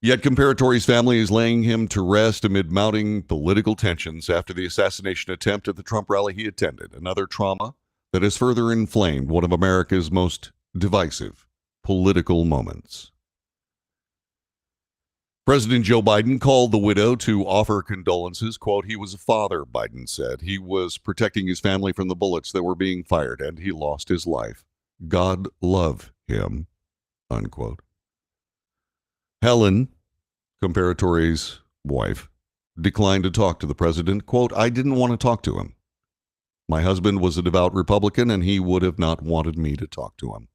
Yet Comparatori's family is laying him to rest amid mounting political tensions after the assassination attempt at the Trump rally he attended, another trauma that has further inflamed one of America's most divisive political moments. President Joe Biden called the widow to offer condolences. Quote, he was a father, Biden said. He was protecting his family from the bullets that were being fired, and he lost his life. God love him, unquote. Helen, Comparatori's wife, declined to talk to the president. Quote, I didn't want to talk to him. My husband was a devout Republican, and he would have not wanted me to talk to him.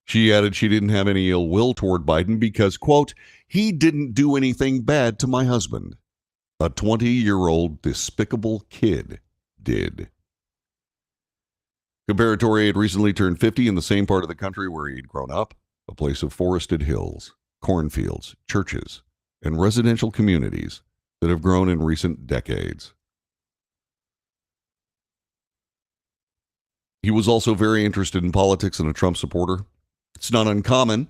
She added she didn't have any ill will toward Biden because, quote, he didn't do anything bad to my husband. A 20-year-old despicable kid did. Comparatori had recently turned 50 in the same part of the country where he'd grown up, a place of forested hills, cornfields, churches, and residential communities that have grown in recent decades. He was also very interested in politics and a Trump supporter. It's not uncommon.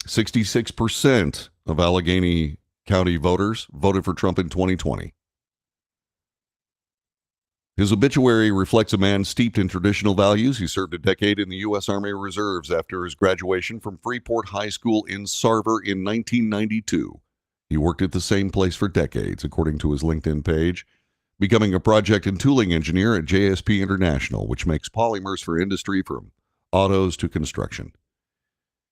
66% of Allegheny County voters voted for Trump in 2020. His obituary reflects a man steeped in traditional values. He served a decade in the U.S. Army Reserves after his graduation from Freeport High School in Sarver in 1992. He worked at the same place for decades, according to his LinkedIn page, becoming a project and tooling engineer at JSP International, which makes polymers for industry from autos to construction.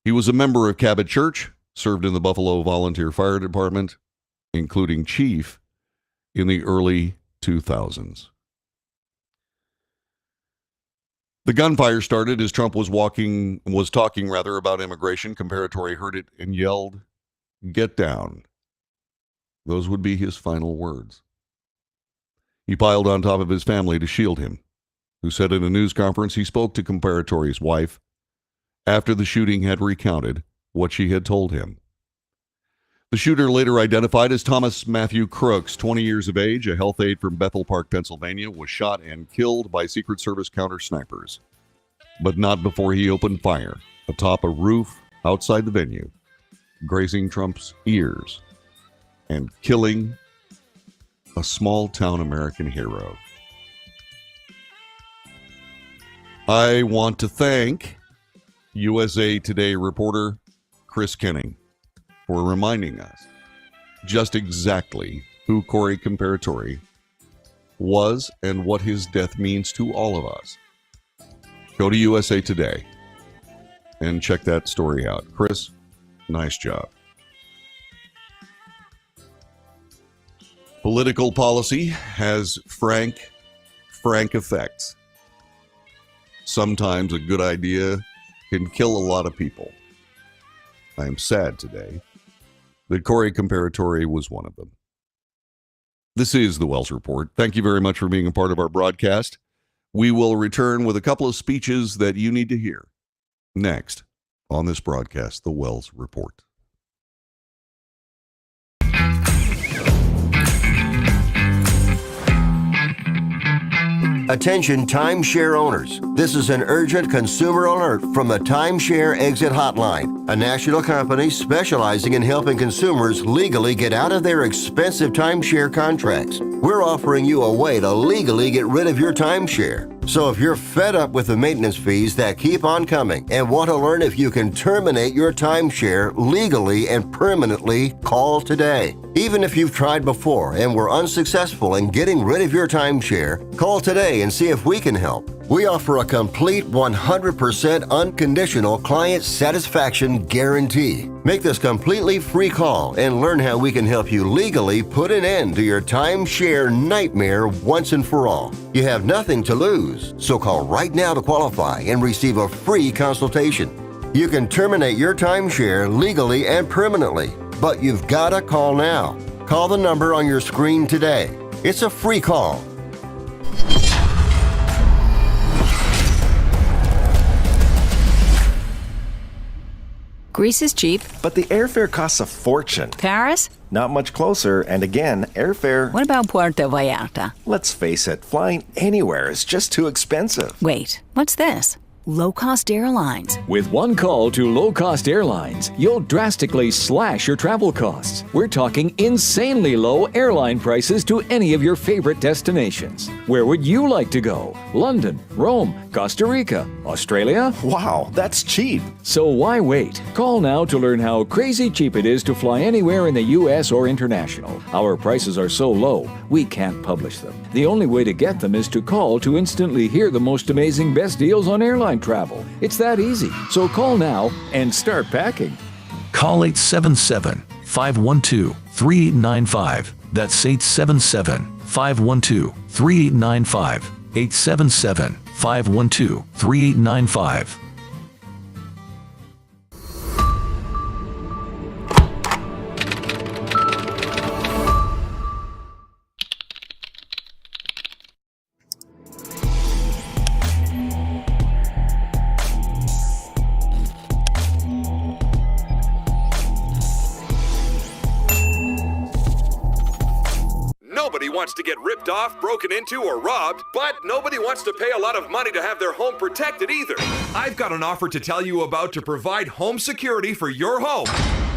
He was a member of Cabot Church, served in the Buffalo Volunteer Fire Department, including chief in the early 2000s. The gunfire started as Trump was talking about immigration. Comparatori heard it and yelled, "Get down." Those would be his final words. He piled on top of his family to shield him, who said in a news conference he spoke to Comparatori's wife after the shooting had recounted what she had told him. The shooter, later identified as Thomas Matthew Crooks, 20 years of age, a health aide from Bethel Park, Pennsylvania, was shot and killed by Secret Service counter snipers, but not before he opened fire atop a roof outside the venue, grazing Trump's ears and killing a small-town American hero. I want to thank USA Today reporter Chris Kenning for reminding us just exactly who Corey Comparatori was and what his death means to all of us. Go to USA Today and check that story out. Chris, nice job. Political policy has frank effects. Sometimes a good idea can kill a lot of people. I am sad today that Corey Comparatori was one of them. This is the Wells Report. Thank you very much for being a part of our broadcast. We will return with a couple of speeches that you need to hear next on this broadcast, the Wells Report. Attention timeshare owners. This is an urgent consumer alert from the Timeshare Exit Hotline, a national company specializing in helping consumers legally get out of their expensive timeshare contracts. We're offering you a way to legally get rid of your timeshare. So if you're fed up with the maintenance fees that keep on coming and want to learn if you can terminate your timeshare legally and permanently, call today. Even if you've tried before and were unsuccessful in getting rid of your timeshare, call today and see if we can help. We offer a complete 100% unconditional client satisfaction guarantee. Make this completely free call and learn how we can help you legally put an end to your timeshare nightmare once and for all. You have nothing to lose, so call right now to qualify and receive a free consultation. You can terminate your timeshare legally and permanently, but you've got to call now. Call the number on your screen today. It's a free call. Greece is cheap. But the airfare costs a fortune. Paris? Not much closer, and again, airfare... What about Puerto Vallarta? Let's face it, flying anywhere is just too expensive. Wait, what's this? Low-cost airlines. With one call to low-cost airlines, you'll drastically slash your travel costs. We're talking insanely low airline prices to any of your favorite destinations. Where would you like to go? London, Rome, Costa Rica, Australia? Wow, that's cheap. So why wait? Call now to learn how crazy cheap it is to fly anywhere in the U.S. or international. Our prices are so low, we can't publish them. The only way to get them is to call to instantly hear the most amazing best deals on airline travel. It's that easy. So call now and start packing. Call 877-512-3895. That's 877-512-3895. 877-512-3895. Nobody wants to get ripped off, broken into, or robbed, but nobody wants to pay a lot of money to have their home protected either. I've got an offer to tell you about to provide home security for your home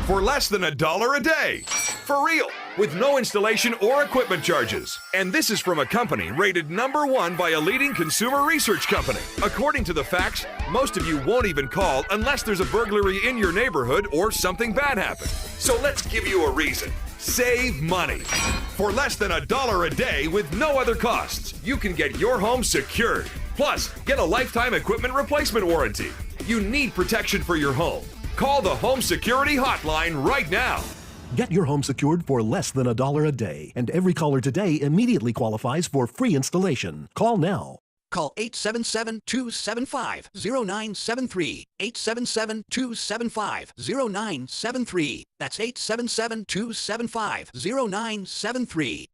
for less than $1 a day. For real, with no installation or equipment charges. And this is from a company rated #1 by a leading consumer research company. According to the facts, most of you won't even call unless there's a burglary in your neighborhood or something bad happened. So let's give you a reason. Save money. For less than $1 a day with no other costs, you can get your home secured. Plus, get a lifetime equipment replacement warranty. You need protection for your home. Call the Home Security Hotline right now. Get your home secured for less than $1 a day, and every caller today immediately qualifies for free installation. Call now. Call 877-275-0973. 877-275-0973. That's 877-275-0973.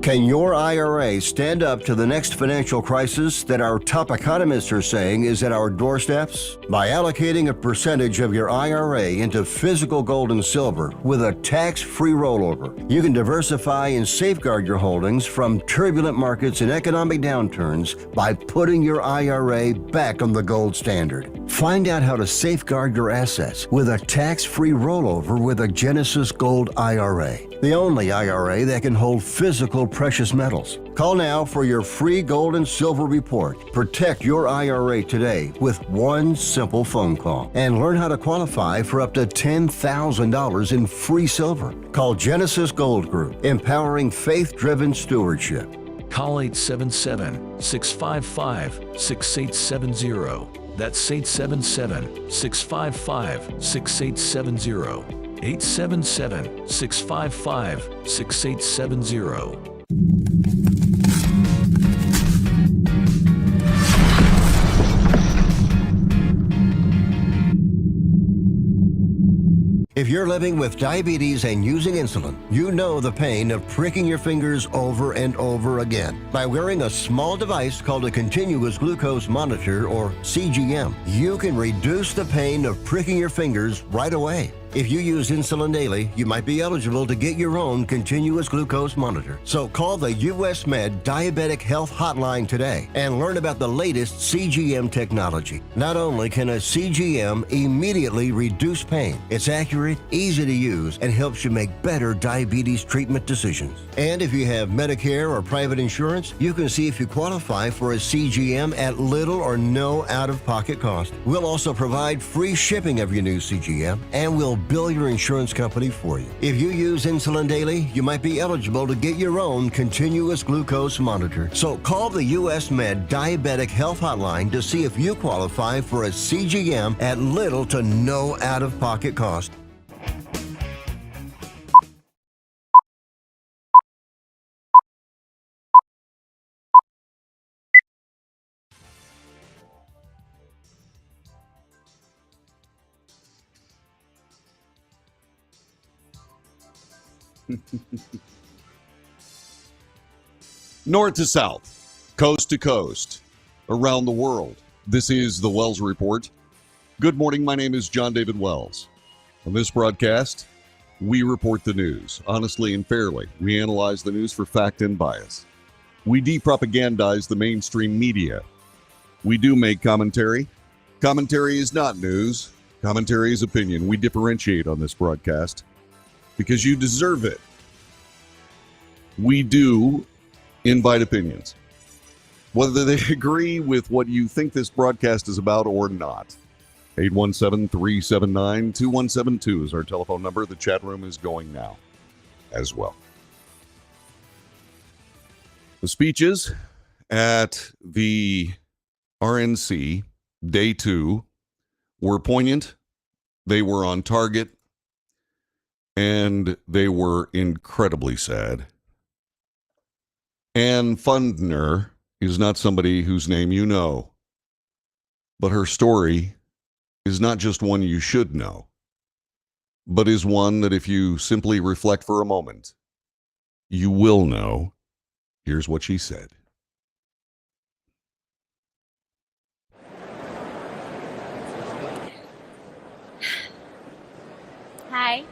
Can your IRA stand up to the next financial crisis that our top economists are saying is at our doorsteps? By allocating a percentage of your IRA into physical gold and silver with a tax-free rollover, you can diversify and safeguard your holdings from turbulent markets and economic downturns by putting your IRA back on the gold standard. Find out how to safeguard your assets with a tax-free rollover with a Genesis Gold IRA, the only IRA that can hold physical precious metals. Call now for your free gold and silver report. Protect your IRA today with one simple phone call and learn how to qualify for up to $10,000 in free silver. Call Genesis Gold Group, empowering faith-driven stewardship. Call 877-655-6870. That's 877-655-6870. 877-655-6870. If you're living with diabetes and using insulin, you know the pain of pricking your fingers over and over again. By wearing a small device called a continuous glucose monitor, or CGM, you can reduce the pain of pricking your fingers right away. If you use insulin daily, you might be eligible to get your own continuous glucose monitor. So call the US Med Diabetic Health Hotline today and learn about the latest CGM technology. Not only can a CGM immediately reduce pain, it's accurate, easy to use, and helps you make better diabetes treatment decisions. And if you have Medicare or private insurance, you can see if you qualify for a CGM at little or no out-of-pocket cost. We'll also provide free shipping of your new CGM, and we'll bill your insurance company for you. If you use insulin daily, you might be eligible to get your own continuous glucose monitor. So call the US Med Diabetic Health Hotline to see if you qualify for a CGM at little to no out-of-pocket cost. North to south, coast to coast, around the world. This is the Wells Report. Good morning. My name is John David Wells. On this broadcast, we report the news honestly and fairly. We analyze the news for fact and bias. We depropagandize the mainstream media. We do make commentary. Commentary is not news. Commentary is opinion. We differentiate on this broadcast because you deserve it. We do invite opinions, whether they agree with what you think this broadcast is about or not. 817-379-2172 is our telephone number. The chat room is going now as well. The speeches at the RNC Day 2 were poignant, they were on target, and they were incredibly sad. Ann Fundner is not somebody whose name you know, but her story is not just one you should know, but is one that if you simply reflect for a moment, you will know. Here's what she said. Hi,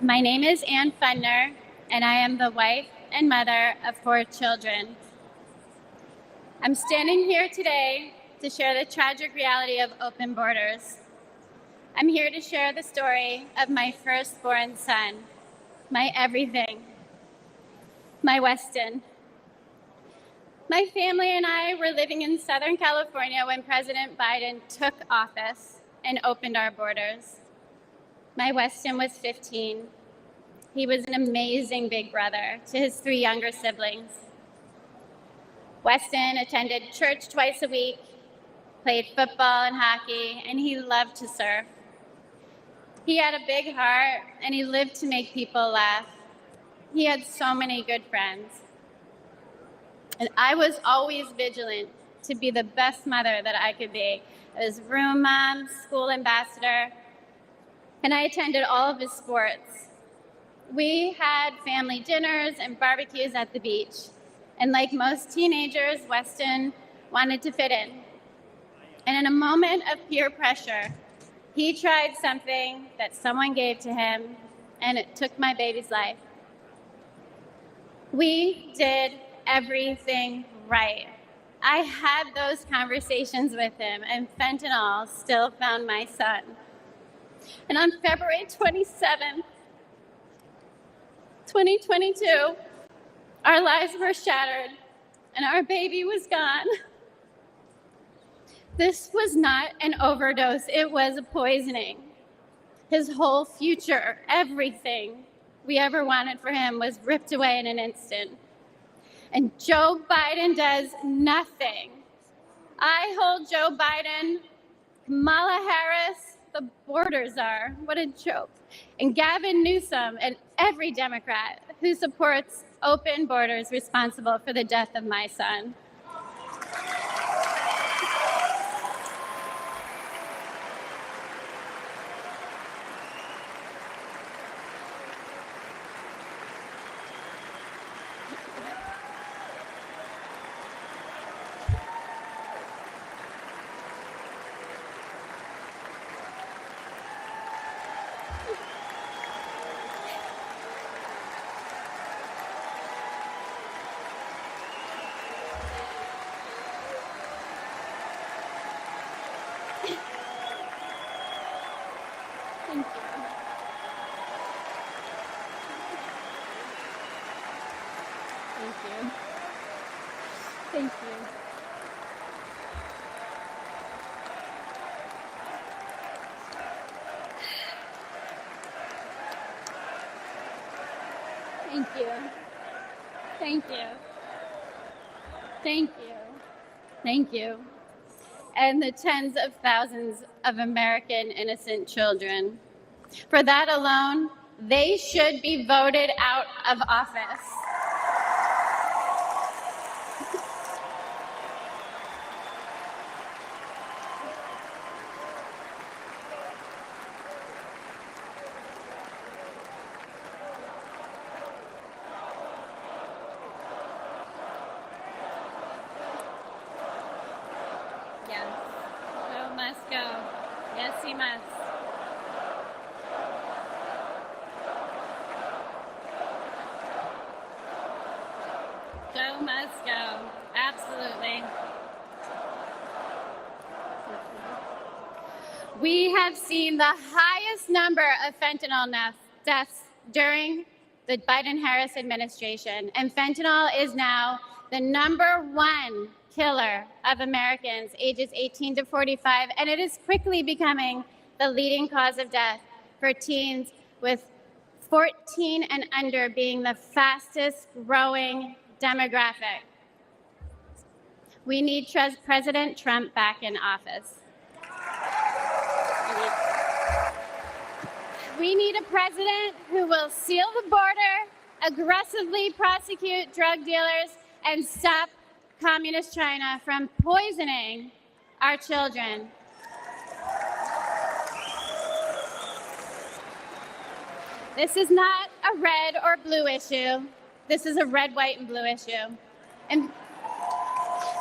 my name is Ann Fundner, and I am the wife and mother of 4 children. I'm standing here today to share the tragic reality of open borders. I'm here to share the story of my firstborn son, my everything, my Weston. My family and I were living in Southern California when President Biden took office and opened our borders. My Weston was 15. He was an amazing big brother to his 3 younger siblings. Weston attended church twice a week, played football and hockey, and he loved to surf. He had a big heart, and he lived to make people laugh. He had so many good friends. And I was always vigilant to be the best mother that I could be. I was room mom, school ambassador, and I attended all of his sports. We had family dinners and barbecues at the beach. And like most teenagers, Weston wanted to fit in. And in a moment of peer pressure, he tried something that someone gave to him, and it took my baby's life. We did everything right. I had those conversations with him, and fentanyl still found my son. And on February 27th, 2022, our lives were shattered and our baby was gone. This was not an overdose, it was a poisoning. His whole future, everything we ever wanted for him was ripped away in an instant. And Joe Biden does nothing. I hold Joe Biden, Kamala Harris, the borders are, what a joke, and Gavin Newsom and every Democrat who supports open borders responsible for the death of my son. Thank you. Thank you. Thank you. Thank you. Thank you. Thank you. Thank you. And the tens of thousands of American innocent children. For that alone, they should be voted out of office. Yes. Joe must go. Yes, he must. Joe must go. Absolutely. We have seen the highest number of fentanyl deaths during the Biden-Harris administration, and fentanyl is now the #1 killer of Americans ages 18 to 45, and it is quickly becoming the leading cause of death for teens, with 14 and under being the fastest growing demographic. We need President Trump back in office. We need a president who will seal the border, aggressively prosecute drug dealers, and stop Communist China from poisoning our children. This is not a red or blue issue. This is a red, white, and blue issue. And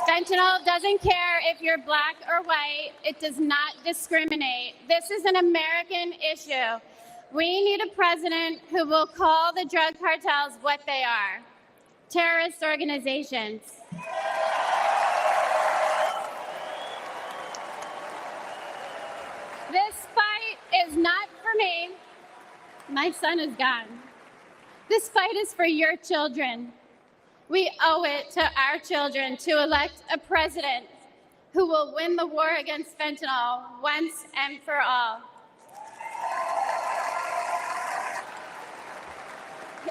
fentanyl doesn't care if you're black or white. It does not discriminate. This is an American issue. We need a president who will call the drug cartels what they are: terrorist organizations. This fight is not for me. My son is gone. This fight is for your children. We owe it to our children to elect a president who will win the war against fentanyl once and for all.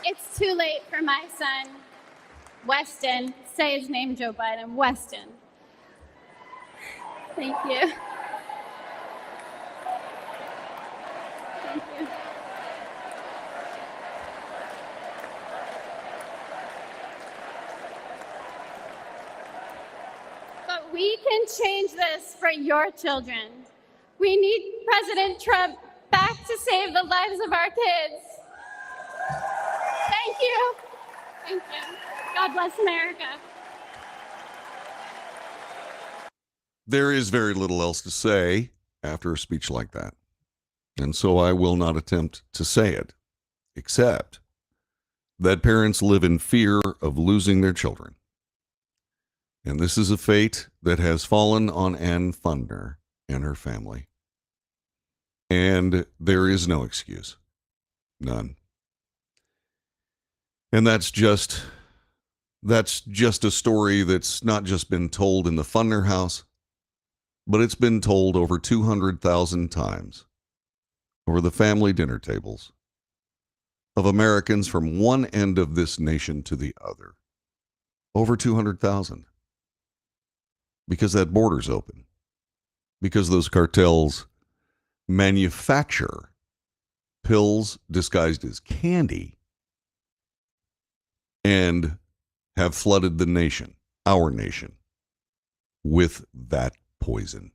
It's too late for my son, Weston. Say his name, Joe Biden. Weston. Thank you. Thank you. But we can change this for your children. We need President Trump back to save the lives of our kids. Thank you. Thank you. God bless America. There is very little else to say after a speech like that. And so I will not attempt to say it, except that parents live in fear of losing their children. And this is a fate that has fallen on Ann Fundner and her family. And there is no excuse. None. And that's just a story that's not just been told in the Fundner house, but it's been told over 200,000 times over the family dinner tables of Americans from one end of this nation to the other. Over 200,000. Because that border's open. Because those cartels manufacture pills disguised as candy and have flooded the nation, our nation, with that poison.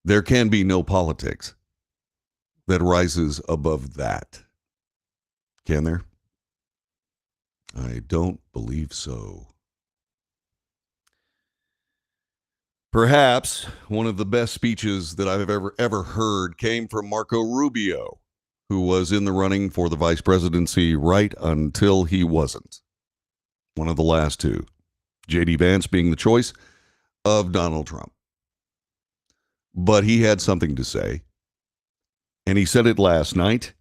There can be no politics that rises above that. Can there? I don't believe so. Perhaps one of the best speeches that I've ever heard came from Marco Rubio, who was in the running for the vice presidency right until he wasn't. One of the last two. J.D. Vance being the choice of Donald Trump. but he had something to say. And he said it last night,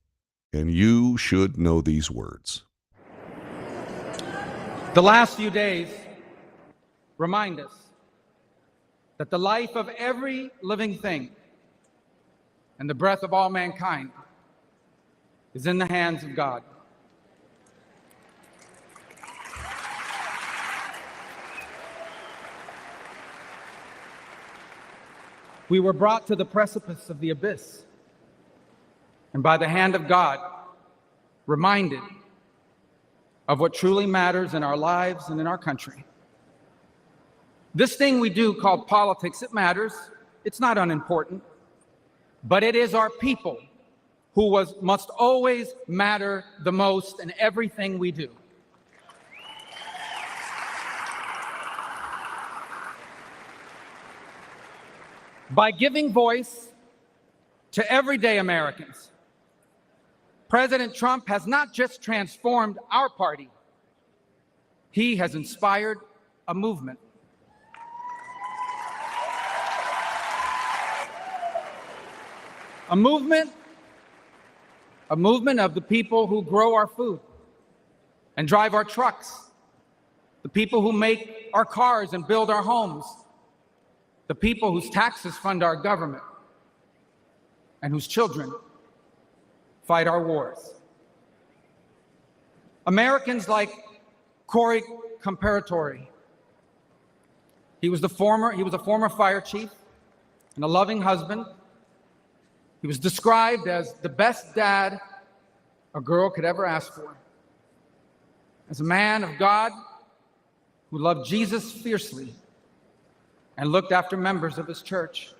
and you should know these words. The last few days remind us that the life of every living thing and the breath of all mankind is in the hands of God. We were brought to the precipice of the abyss, and by the hand of God, reminded of what truly matters in our lives and in our country. This thing we do called politics, it matters. It's not unimportant, but it is our people who must always matter the most in everything we do. By giving voice to everyday Americans, President Trump has not just transformed our party, he has inspired a movement. A movement of the people who grow our food and drive our trucks, the people who make our cars and build our homes, the people whose taxes fund our government, and whose children fight our wars. Americans like Corey Comparatori. He was a former fire chief and a loving husband. He was described as the best dad a girl could ever ask for. As a man of God who loved Jesus fiercely and looked after members of his church.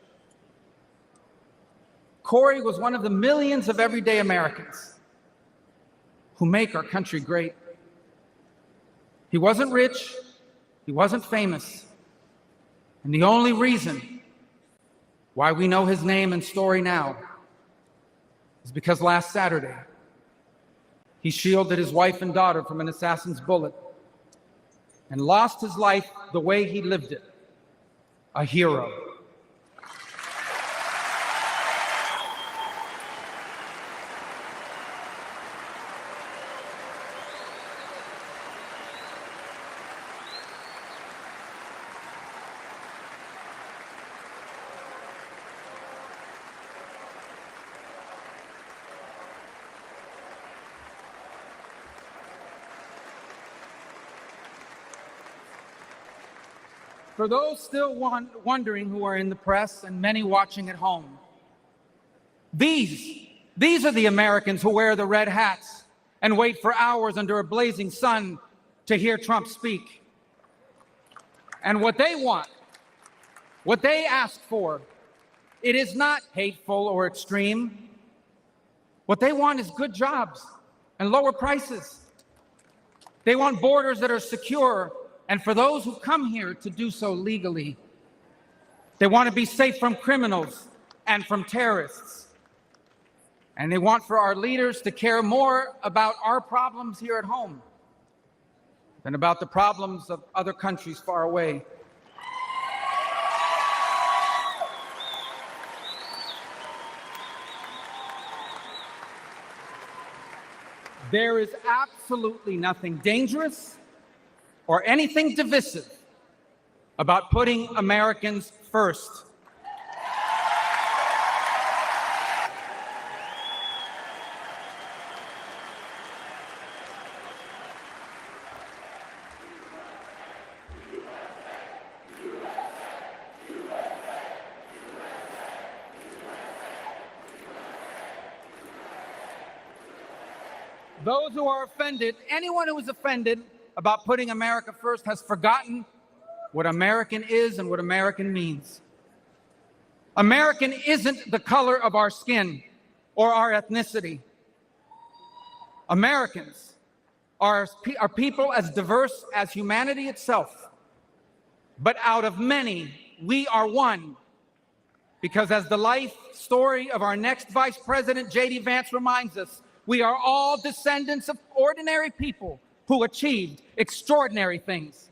Corey was one of the millions of everyday Americans who make our country great. He wasn't rich, he wasn't famous, and the only reason why we know his name and story now is because last Saturday, he shielded his wife and daughter from an assassin's bullet and lost his life the way he lived it, a hero. For those still wondering who are in the press and many watching at home, these are the Americans who wear the red hats and wait for hours under a blazing sun to hear Trump speak. And what they want, what they ask for, it is not hateful or extreme. What they want is good jobs and lower prices. They want borders that are secure, and for those who come here to do so legally. They want to be safe from criminals and from terrorists. And they want for our leaders to care more about our problems here at home than about the problems of other countries far away. There is absolutely nothing dangerous or anything divisive about putting Americans first. Those who are offended, anyone who is offended about putting America first has forgotten what American is and what American means. American isn't the color of our skin or our ethnicity. Americans are people as diverse as humanity itself. But out of many, we are one. Because as the life story of our next Vice President, J.D. Vance, reminds us, we are all descendants of ordinary people who achieved extraordinary things.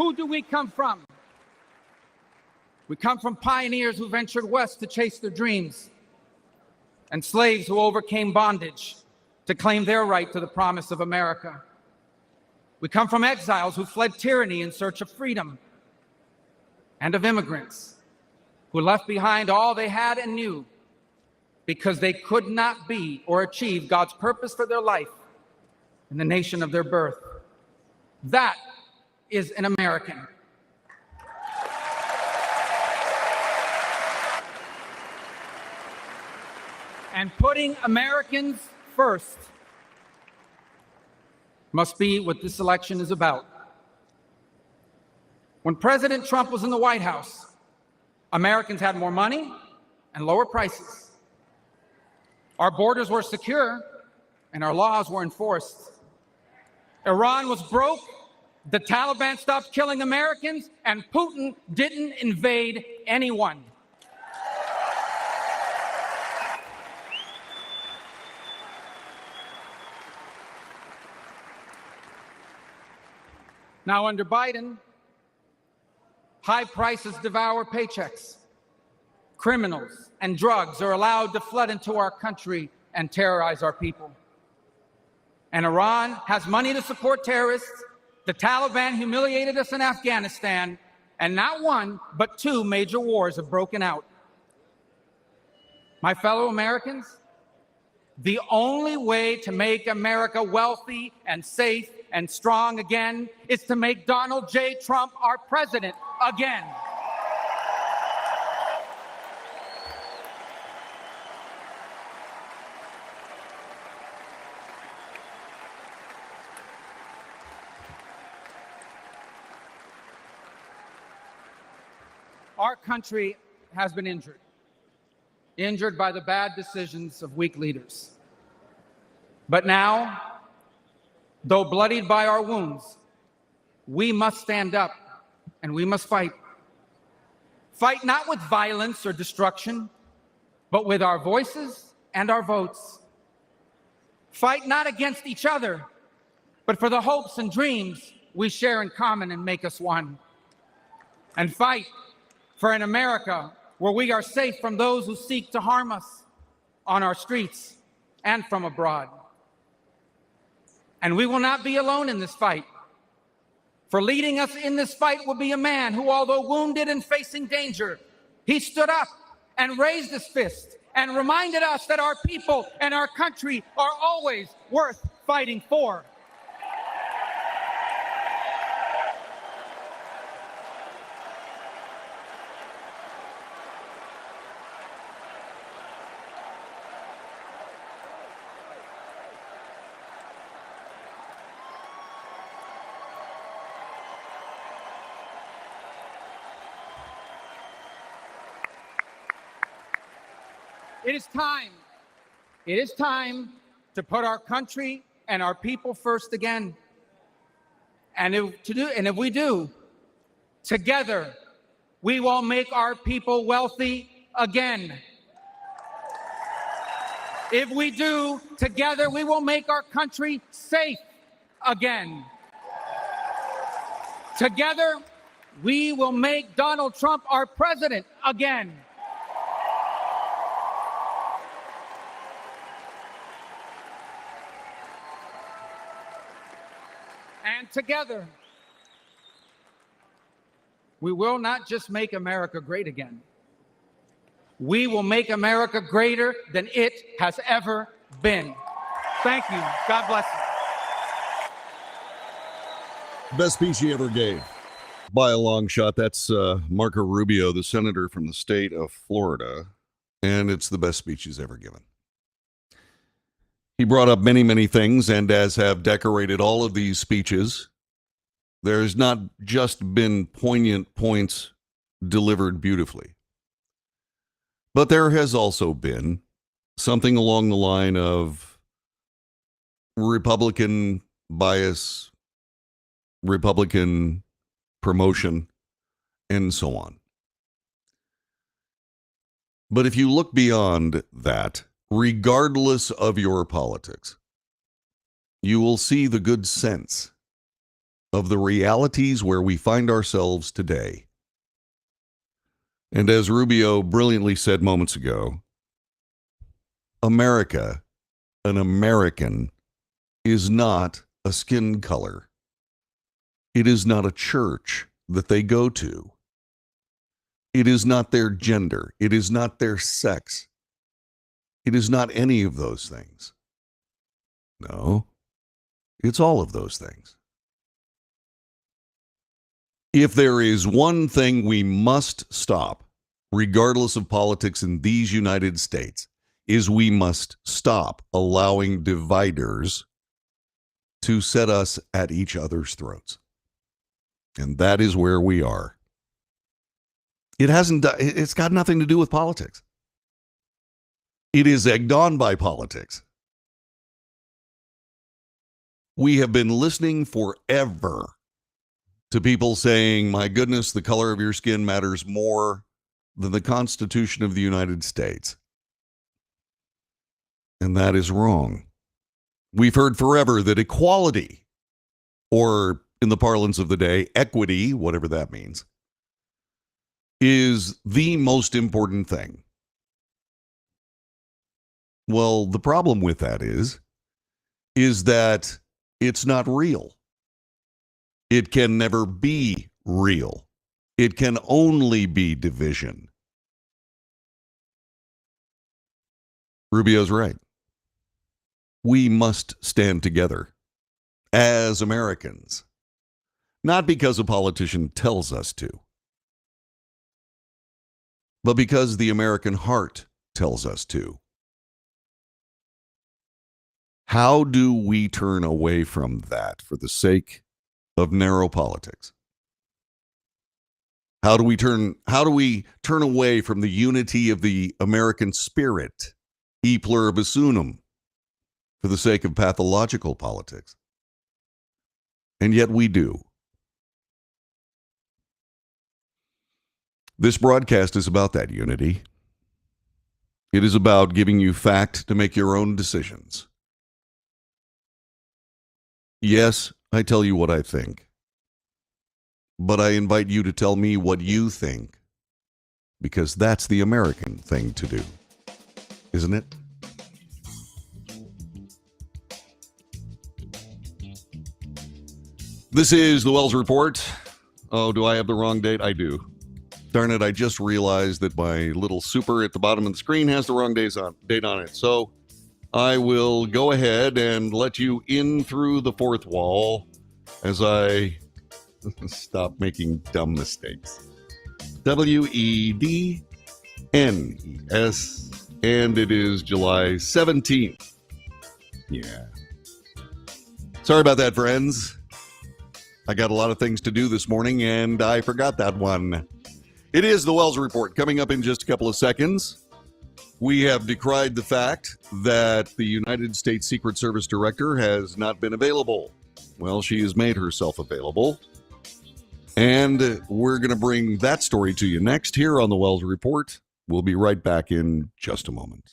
Who do we come from? We come from pioneers who ventured west to chase their dreams, and slaves who overcame bondage to claim their right to the promise of America. We come from exiles who fled tyranny in search of freedom, and of immigrants who left behind all they had and knew because they could not be or achieve God's purpose for their life in the nation of their birth. That is an American. And putting Americans first must be what this election is about. When President Trump was in the White House, Americans had more money and lower prices. Our borders were secure and our laws were enforced. Iran was broke, the Taliban stopped killing Americans, and Putin didn't invade anyone. Now, under Biden, high prices devour paychecks. Criminals and drugs are allowed to flood into our country and terrorize our people. And Iran has money to support terrorists. The Taliban humiliated us in Afghanistan, and not one, but two major wars have broken out. My fellow Americans, the only way to make America wealthy and safe and strong again is to make Donald J. Trump our president again. Our country has been injured by the bad decisions of weak leaders. But now, though bloodied by our wounds, we must stand up and we must fight. Fight not with violence or destruction, but with our voices and our votes. Fight not against each other, but for the hopes and dreams we share in common and make us one. And fight for an America where we are safe from those who seek to harm us on our streets and from abroad. And we will not be alone in this fight. For leading us in this fight will be a man who, although wounded and facing danger, he stood up and raised his fist and reminded us that our people and our country are always worth fighting for. It is time to put our country and our people first again. And if we do, together, we will make our people wealthy again. If we do, together, we will make our country safe again. Together, we will make Donald Trump our president again. And together, we will not just make America great again. We will make America greater than it has ever been. Thank you. God bless you. Best speech he ever gave. By a long shot, that's Marco Rubio, the senator from the state of Florida, and it's the best speech he's ever given. He brought up many, many things, and as have decorated all of these speeches, there's not just been poignant points delivered beautifully, but there has also been something along the line of Republican bias, Republican promotion, and so on. But if you look beyond that, regardless of your politics, you will see the good sense of the realities where we find ourselves today. And as Rubio brilliantly said moments ago, America, an American, is not a skin color. It is not a church that they go to. It is not their gender. It is not their sex. It is not any of those things. No, it's all of those things. If there is one thing we must stop, regardless of politics in these United States, is we must stop allowing dividers to set us at each other's throats. And that is where we are. It's got nothing to do with politics. It is egged on by politics. We have been listening forever to people saying, my goodness, the color of your skin matters more than the Constitution of the United States. And that is wrong. We've heard forever that equality, or in the parlance of the day, equity, whatever that means, is the most important thing. Well, the problem with that is that it's not real. It can never be real. It can only be division. Rubio's right. We must stand together as Americans, not because a politician tells us to, but because the American heart tells us to. How do we turn away from that for the sake of narrow politics? How do we turn away from the unity of the American spirit, e pluribus unum, for the sake of pathological politics? And yet we do. This broadcast is about that unity. It is about giving you fact to make your own decisions. Yes, I tell you what I think, but I invite you to tell me what you think, because that's the American thing to do, isn't it? This is the Wells Report. Oh, do I have the wrong date? I do. Darn it, I just realized that my little super at the bottom of the screen has the wrong date on it. So I will go ahead and let you in through the fourth wall as I stop making dumb mistakes. WEDNES, and it is July 17th. Yeah. Sorry about that, friends. I got a lot of things to do this morning, and I forgot that one. It is the Wells Report. Coming up in just a couple of seconds, we have decried the fact that the United States Secret Service Director has not been available. Well, she has made herself available. And we're going to bring that story to you next here on the Wells Report. We'll be right back in just a moment.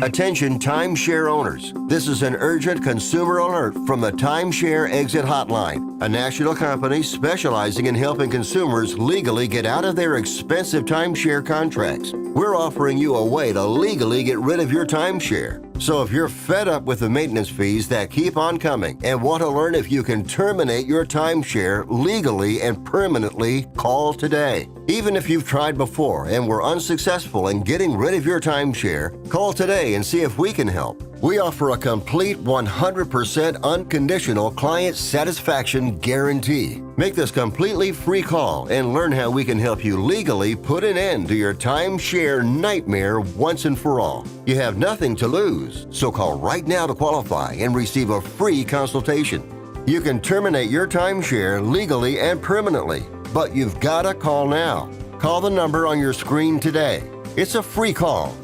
Attention timeshare owners. This is an urgent consumer alert from the Timeshare Exit Hotline, a national company specializing in helping consumers legally get out of their expensive timeshare contracts. We're offering you a way to legally get rid of your timeshare. So if you're fed up with the maintenance fees that keep on coming and want to learn if you can terminate your timeshare legally and permanently, call today. Even if you've tried before and were unsuccessful in getting rid of your timeshare, call today and see if we can help. We offer a complete 100% unconditional client satisfaction guarantee. Make this completely free call and learn how we can help you legally put an end to your timeshare nightmare once and for all. You have nothing to lose, so call right now to qualify and receive a free consultation. You can terminate your timeshare legally and permanently, but you've got to call now. Call the number on your screen today. It's a free call.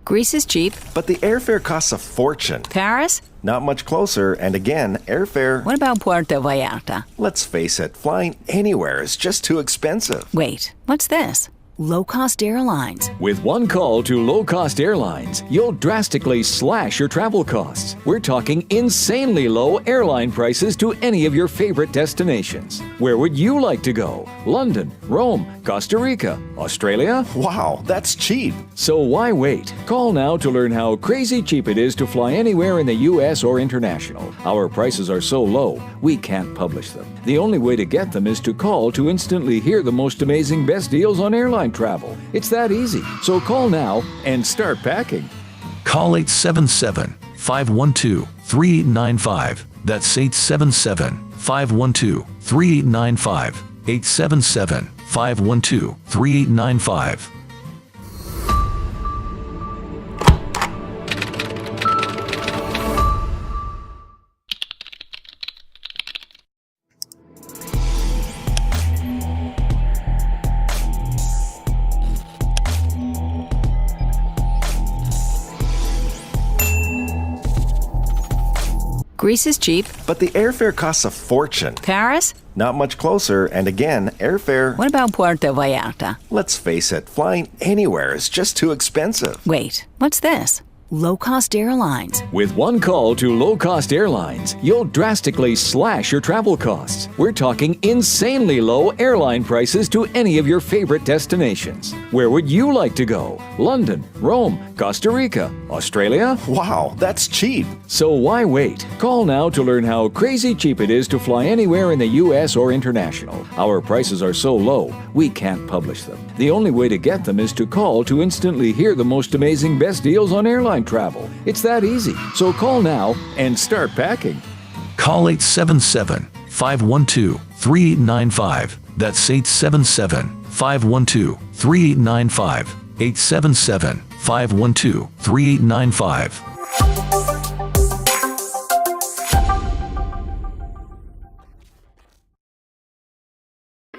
Greece is cheap. But the airfare costs a fortune. Paris? Not much closer, and again, airfare... What about Puerto Vallarta? Let's face it, flying anywhere is just too expensive. Wait, what's this? Low-cost airlines. With one call to low-cost airlines, you'll drastically slash your travel costs. We're talking insanely low airline prices to any of your favorite destinations. Where would you like to go? London, Rome, Costa Rica, Australia? Wow, that's cheap. So why wait? Call now to learn how crazy cheap it is to fly anywhere in the U.S. or international. Our prices are so low, we can't publish them. The only way to get them is to call to instantly hear the most amazing best deals on airline travel. It's that easy. So call now and start packing. Call 877-512-3895. That's 877-512-3895. 877-512-3895. Greece is cheap. But the airfare costs a fortune. Paris? Not much closer, and again, airfare... What about Puerto Vallarta? Let's face it, flying anywhere is just too expensive. Wait, what's this? Low-cost airlines. With one call to low-cost airlines, you'll drastically slash your travel costs. We're talking insanely low airline prices to any of your favorite destinations. Where would you like to go? London, Rome, Costa Rica, Australia? Wow, that's cheap. So why wait? Call now to learn how crazy cheap it is to fly anywhere in the U.S. or international. Our prices are so low, we can't publish them. The only way to get them is to call to instantly hear the most amazing best deals on airline travel. It's that easy. So call now and start packing. Call 877-512-3895. That's 877-512-3895. 877-512-3895.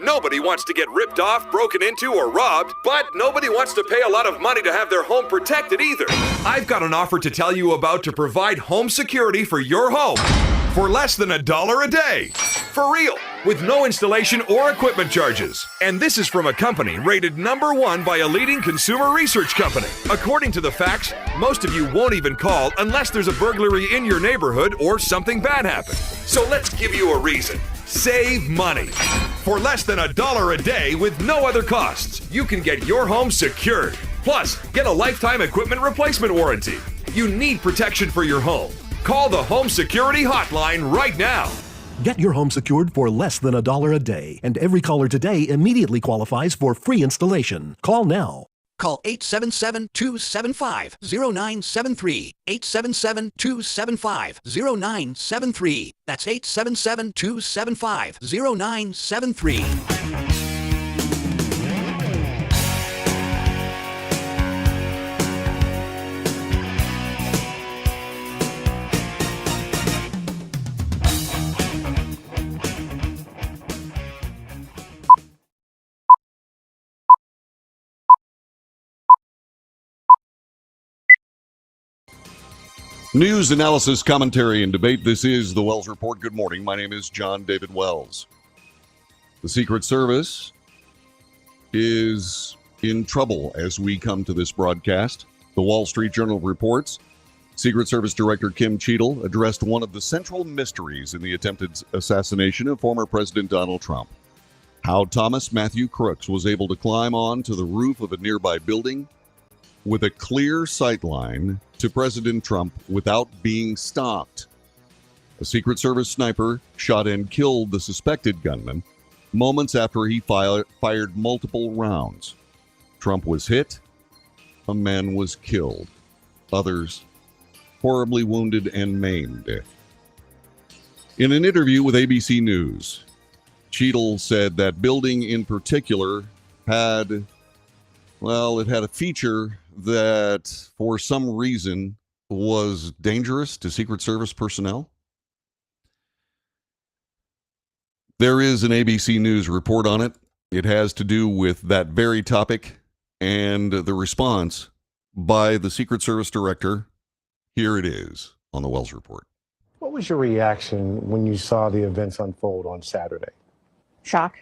Nobody wants to get ripped off, broken into, or robbed, but nobody wants to pay a lot of money to have their home protected either. I've got an offer to tell you about to provide home security for your home for less than $1 a day. For real, with no installation or equipment charges. And this is from a company rated #1 by a leading consumer research company. According to the facts, most of you won't even call unless there's a burglary in your neighborhood or something bad happened. So let's give you a reason. Save money. For less than $1 a day with no other costs, you can get your home secured. Plus, get a lifetime equipment replacement warranty. You need protection for your home. Call the Home Security Hotline right now. Get your home secured for less than $1 a day, and every caller today immediately qualifies for free installation. Call now. Call 877-275-0973. 877-275-0973. That's 877-275-0973. News, analysis, commentary, and debate. This is the Wells Report. Good morning. My name is John David Wells. The Secret Service is in trouble as we come to this broadcast. The Wall Street Journal reports Secret Service Director Kim Cheadle addressed one of the central mysteries in the attempted assassination of former President Donald Trump. How Thomas Matthew Crooks was able to climb onto the roof of a nearby building with a clear sightline to President Trump without being stopped. A Secret Service sniper shot and killed the suspected gunman moments after he fired multiple rounds. Trump was hit. A man was killed. Others horribly wounded and maimed. In an interview with ABC News, Cheadle said that building in particular had a feature that for some reason was dangerous to Secret Service personnel. There is an ABC News report on it. It has to do with that very topic, and the response by the Secret Service director. Here it is on the Wells Report. What was your reaction when you saw the events unfold on Saturday? Shock,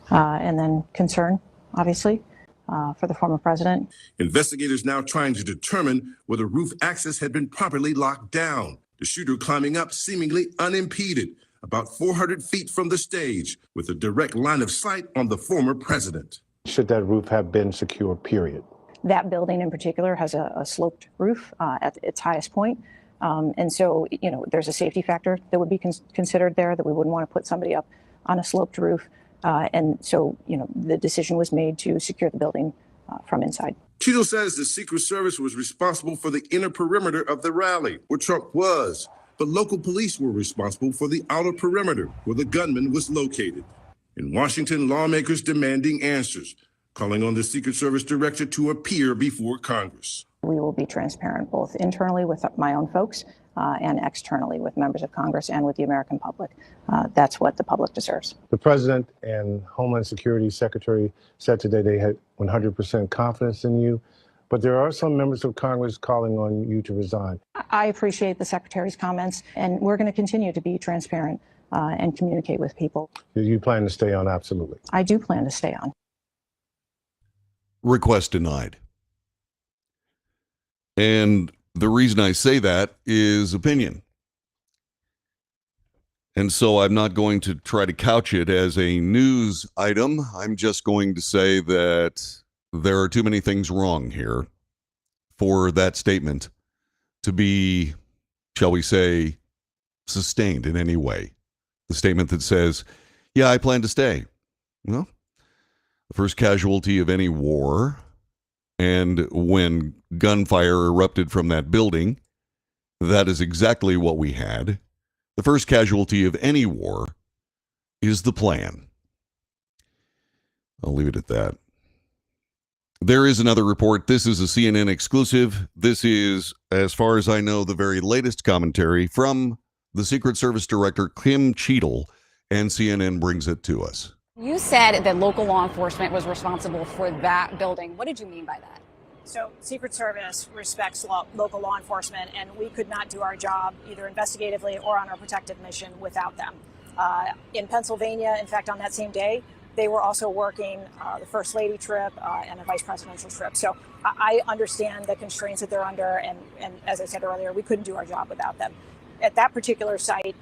and then concern, obviously, for the former president. Investigators now trying to determine whether roof access had been properly locked down. The shooter climbing up seemingly unimpeded, about 400 feet from the stage, with a direct line of sight on the former president. Should that roof have been secure, period? That building in particular has a sloped roof at its highest point. And so, there's a safety factor that would be considered there, that we wouldn't want to put somebody up on a sloped roof. And so, the decision was made to secure the building from inside. Cheadle says the Secret Service was responsible for the inner perimeter of the rally, where Trump was, but local police were responsible for the outer perimeter, where the gunman was located. In Washington, lawmakers demanding answers, calling on the Secret Service director to appear before Congress. We will be transparent both internally with my own folks and externally with members of Congress and with the American public. That's what the public deserves. The president and Homeland Security Secretary said today they had 100% confidence in you, but there are some members of Congress calling on you to resign. I appreciate the secretary's comments, and we're going to continue to be transparent and communicate with people. You plan to stay on? Absolutely. I do plan to stay on. Request denied. And the reason I say that is opinion. And so I'm not going to try to couch it as a news item. I'm just going to say that there are too many things wrong here for that statement to be, shall we say, sustained in any way. The statement that says, yeah, I plan to stay. Well, the first casualty of any war, and when gunfire erupted from that building, that is exactly what we had. The first casualty of any war is the plan. I'll leave it at that. There is another report. This is a CNN exclusive. This is, as far as I know, the very latest commentary from the Secret Service Director, Kim Cheadle, and CNN brings it to us. You said that local law enforcement was responsible for that building. What did you mean by that? So Secret Service respects local law enforcement, and we could not do our job either investigatively or on our protective mission without them. In Pennsylvania, in fact, on that same day, they were also working the First Lady trip and a Vice Presidential trip. So I understand the constraints that they're under, and as I said earlier, we couldn't do our job without them. At that particular site,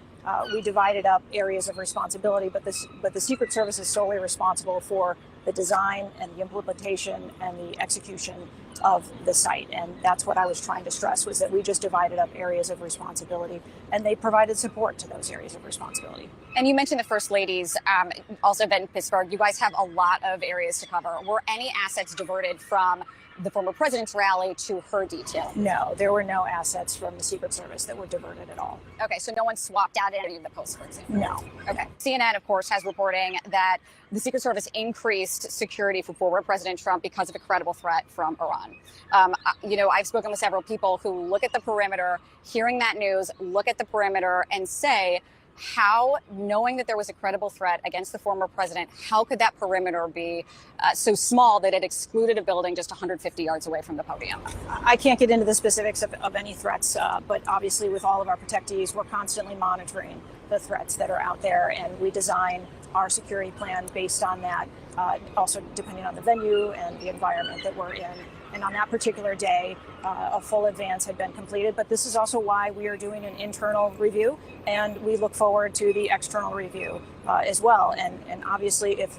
we divided up areas of responsibility, but the Secret Service is solely responsible for the design and the implementation and the execution of the site. And that's what I was trying to stress, was that we just divided up areas of responsibility, and they provided support to those areas of responsibility. And you mentioned the First Lady's also event in Pittsburgh. You guys have a lot of areas to cover. Were any assets diverted from the former president's rally to her detail? No, there were no assets from the Secret Service that were diverted at all. Okay, so no one swapped out any of the posts, for example? No. Okay. CNN, of course, has reporting that the Secret Service increased security for former President Trump because of a credible threat from Iran. I've spoken with several people who look at the perimeter, hearing that news, look at the perimeter and say, how, knowing that there was a credible threat against the former president, how could that perimeter be so small that it excluded a building just 150 yards away from the podium? I can't get into the specifics of any threats, but obviously with all of our protectees, we're constantly monitoring the threats that are out there, and we design our security plan based on that, also depending on the venue and the environment that we're in. And on that particular day, a full advance had been completed. But this is also why we are doing an internal review, and we look forward to the external review as well. And obviously, if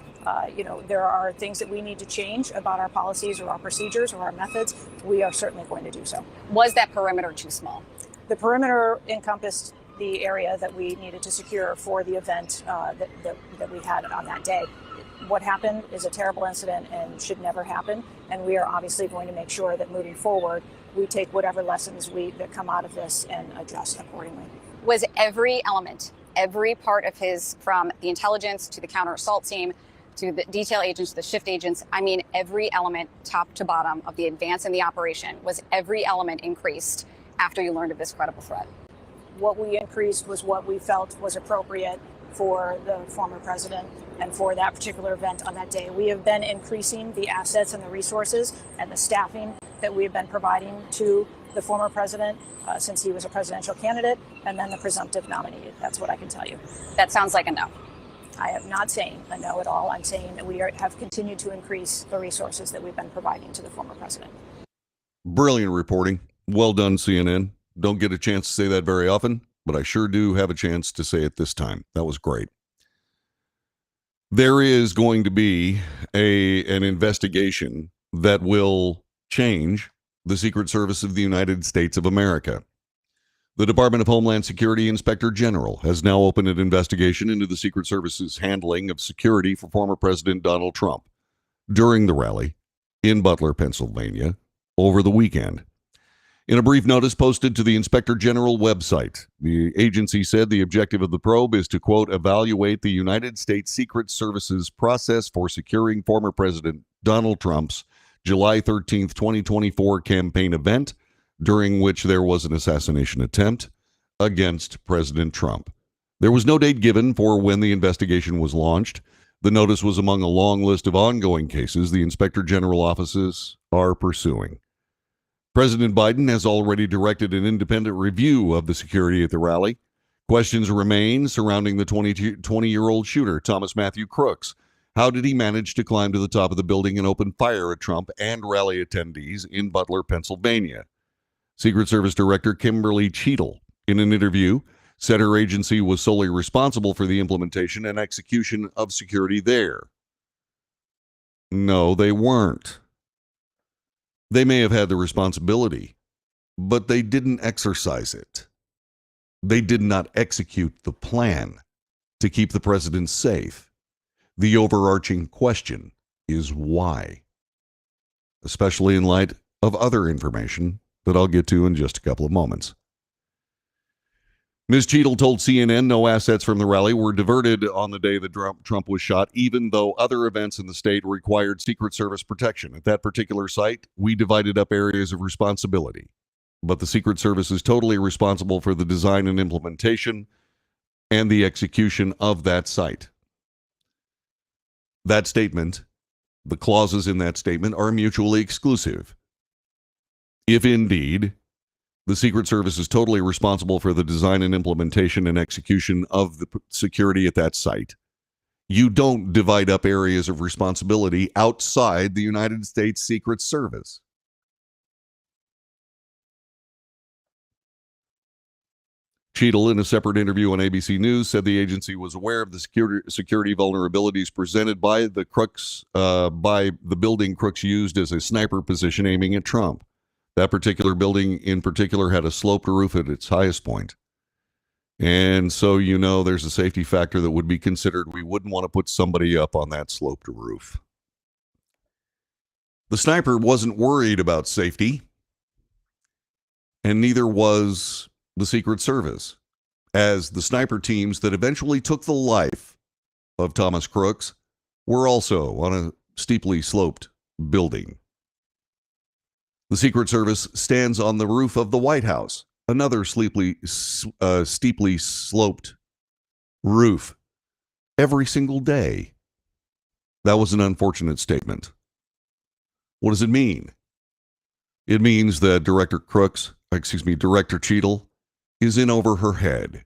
there are things that we need to change about our policies or our procedures or our methods, we are certainly going to do so. Was that perimeter too small? The perimeter encompassed the area that we needed to secure for the event that we had on that day. What happened is a terrible incident and should never happen. And we are obviously going to make sure that moving forward, we take whatever lessons that come out of this and adjust accordingly. Was every element, every part of his, from the intelligence to the counter assault team, to the detail agents, to the shift agents, I mean, every element top to bottom of the advance in the operation, was every element increased after you learned of this credible threat? What we increased was what we felt was appropriate for the former president and for that particular event on that day. We have been increasing the assets and the resources and the staffing that we have been providing to the former president since he was a presidential candidate and then the presumptive nominee. That's what I can tell you. That sounds like a no. I am not saying a no at all. I'm saying that we have continued to increase the resources that we've been providing to the former president. Brilliant reporting. Well done, CNN. Don't get a chance to say that very often, but I sure do have a chance to say it this time. That was great. There is going to be an investigation that will change the Secret Service of the United States of America. The Department of Homeland Security Inspector General has now opened an investigation into the Secret Service's handling of security for former President Donald Trump during the rally in Butler, Pennsylvania, over the weekend. In a brief notice posted to the Inspector General website, the agency said the objective of the probe is to, quote, evaluate the United States Secret Service's process for securing former President Donald Trump's July 13th, 2024 campaign event, during which there was an assassination attempt against President Trump. There was no date given for when the investigation was launched. The notice was among a long list of ongoing cases the Inspector General offices are pursuing. President Biden has already directed an independent review of the security at the rally. Questions remain surrounding the 20-year-old shooter, Thomas Matthew Crooks. How did he manage to climb to the top of the building and open fire at Trump and rally attendees in Butler, Pennsylvania? Secret Service Director Kimberly Cheadle, in an interview, said her agency was solely responsible for the implementation and execution of security there. No, they weren't. They may have had the responsibility, but they didn't exercise it. They did not execute the plan to keep the president safe. The overarching question is why, especially in light of other information that I'll get to in just a couple of moments. Ms. Cheadle told CNN no assets from the rally were diverted on the day that Trump was shot, even though other events in the state required Secret Service protection. At that particular site, we divided up areas of responsibility. But the Secret Service is totally responsible for the design and implementation and the execution of that site. That statement, the clauses in that statement, are mutually exclusive. If indeed the Secret Service is totally responsible for the design and implementation and execution of the security at that site, you don't divide up areas of responsibility outside the United States Secret Service. Cheadle, in a separate interview on ABC News, said the agency was aware of the security vulnerabilities presented by the building Crooks used as a sniper position aiming at Trump. That particular building in particular had a sloped roof at its highest point. And so, there's a safety factor that would be considered. We wouldn't want to put somebody up on that sloped roof. The sniper wasn't worried about safety, and neither was the Secret Service, as the sniper teams that eventually took the life of Thomas Crooks were also on a steeply sloped building. The Secret Service stands on the roof of the White House, another steeply sloped roof, every single day. That was an unfortunate statement. What does it mean? It means that Director Cheadle is in over her head.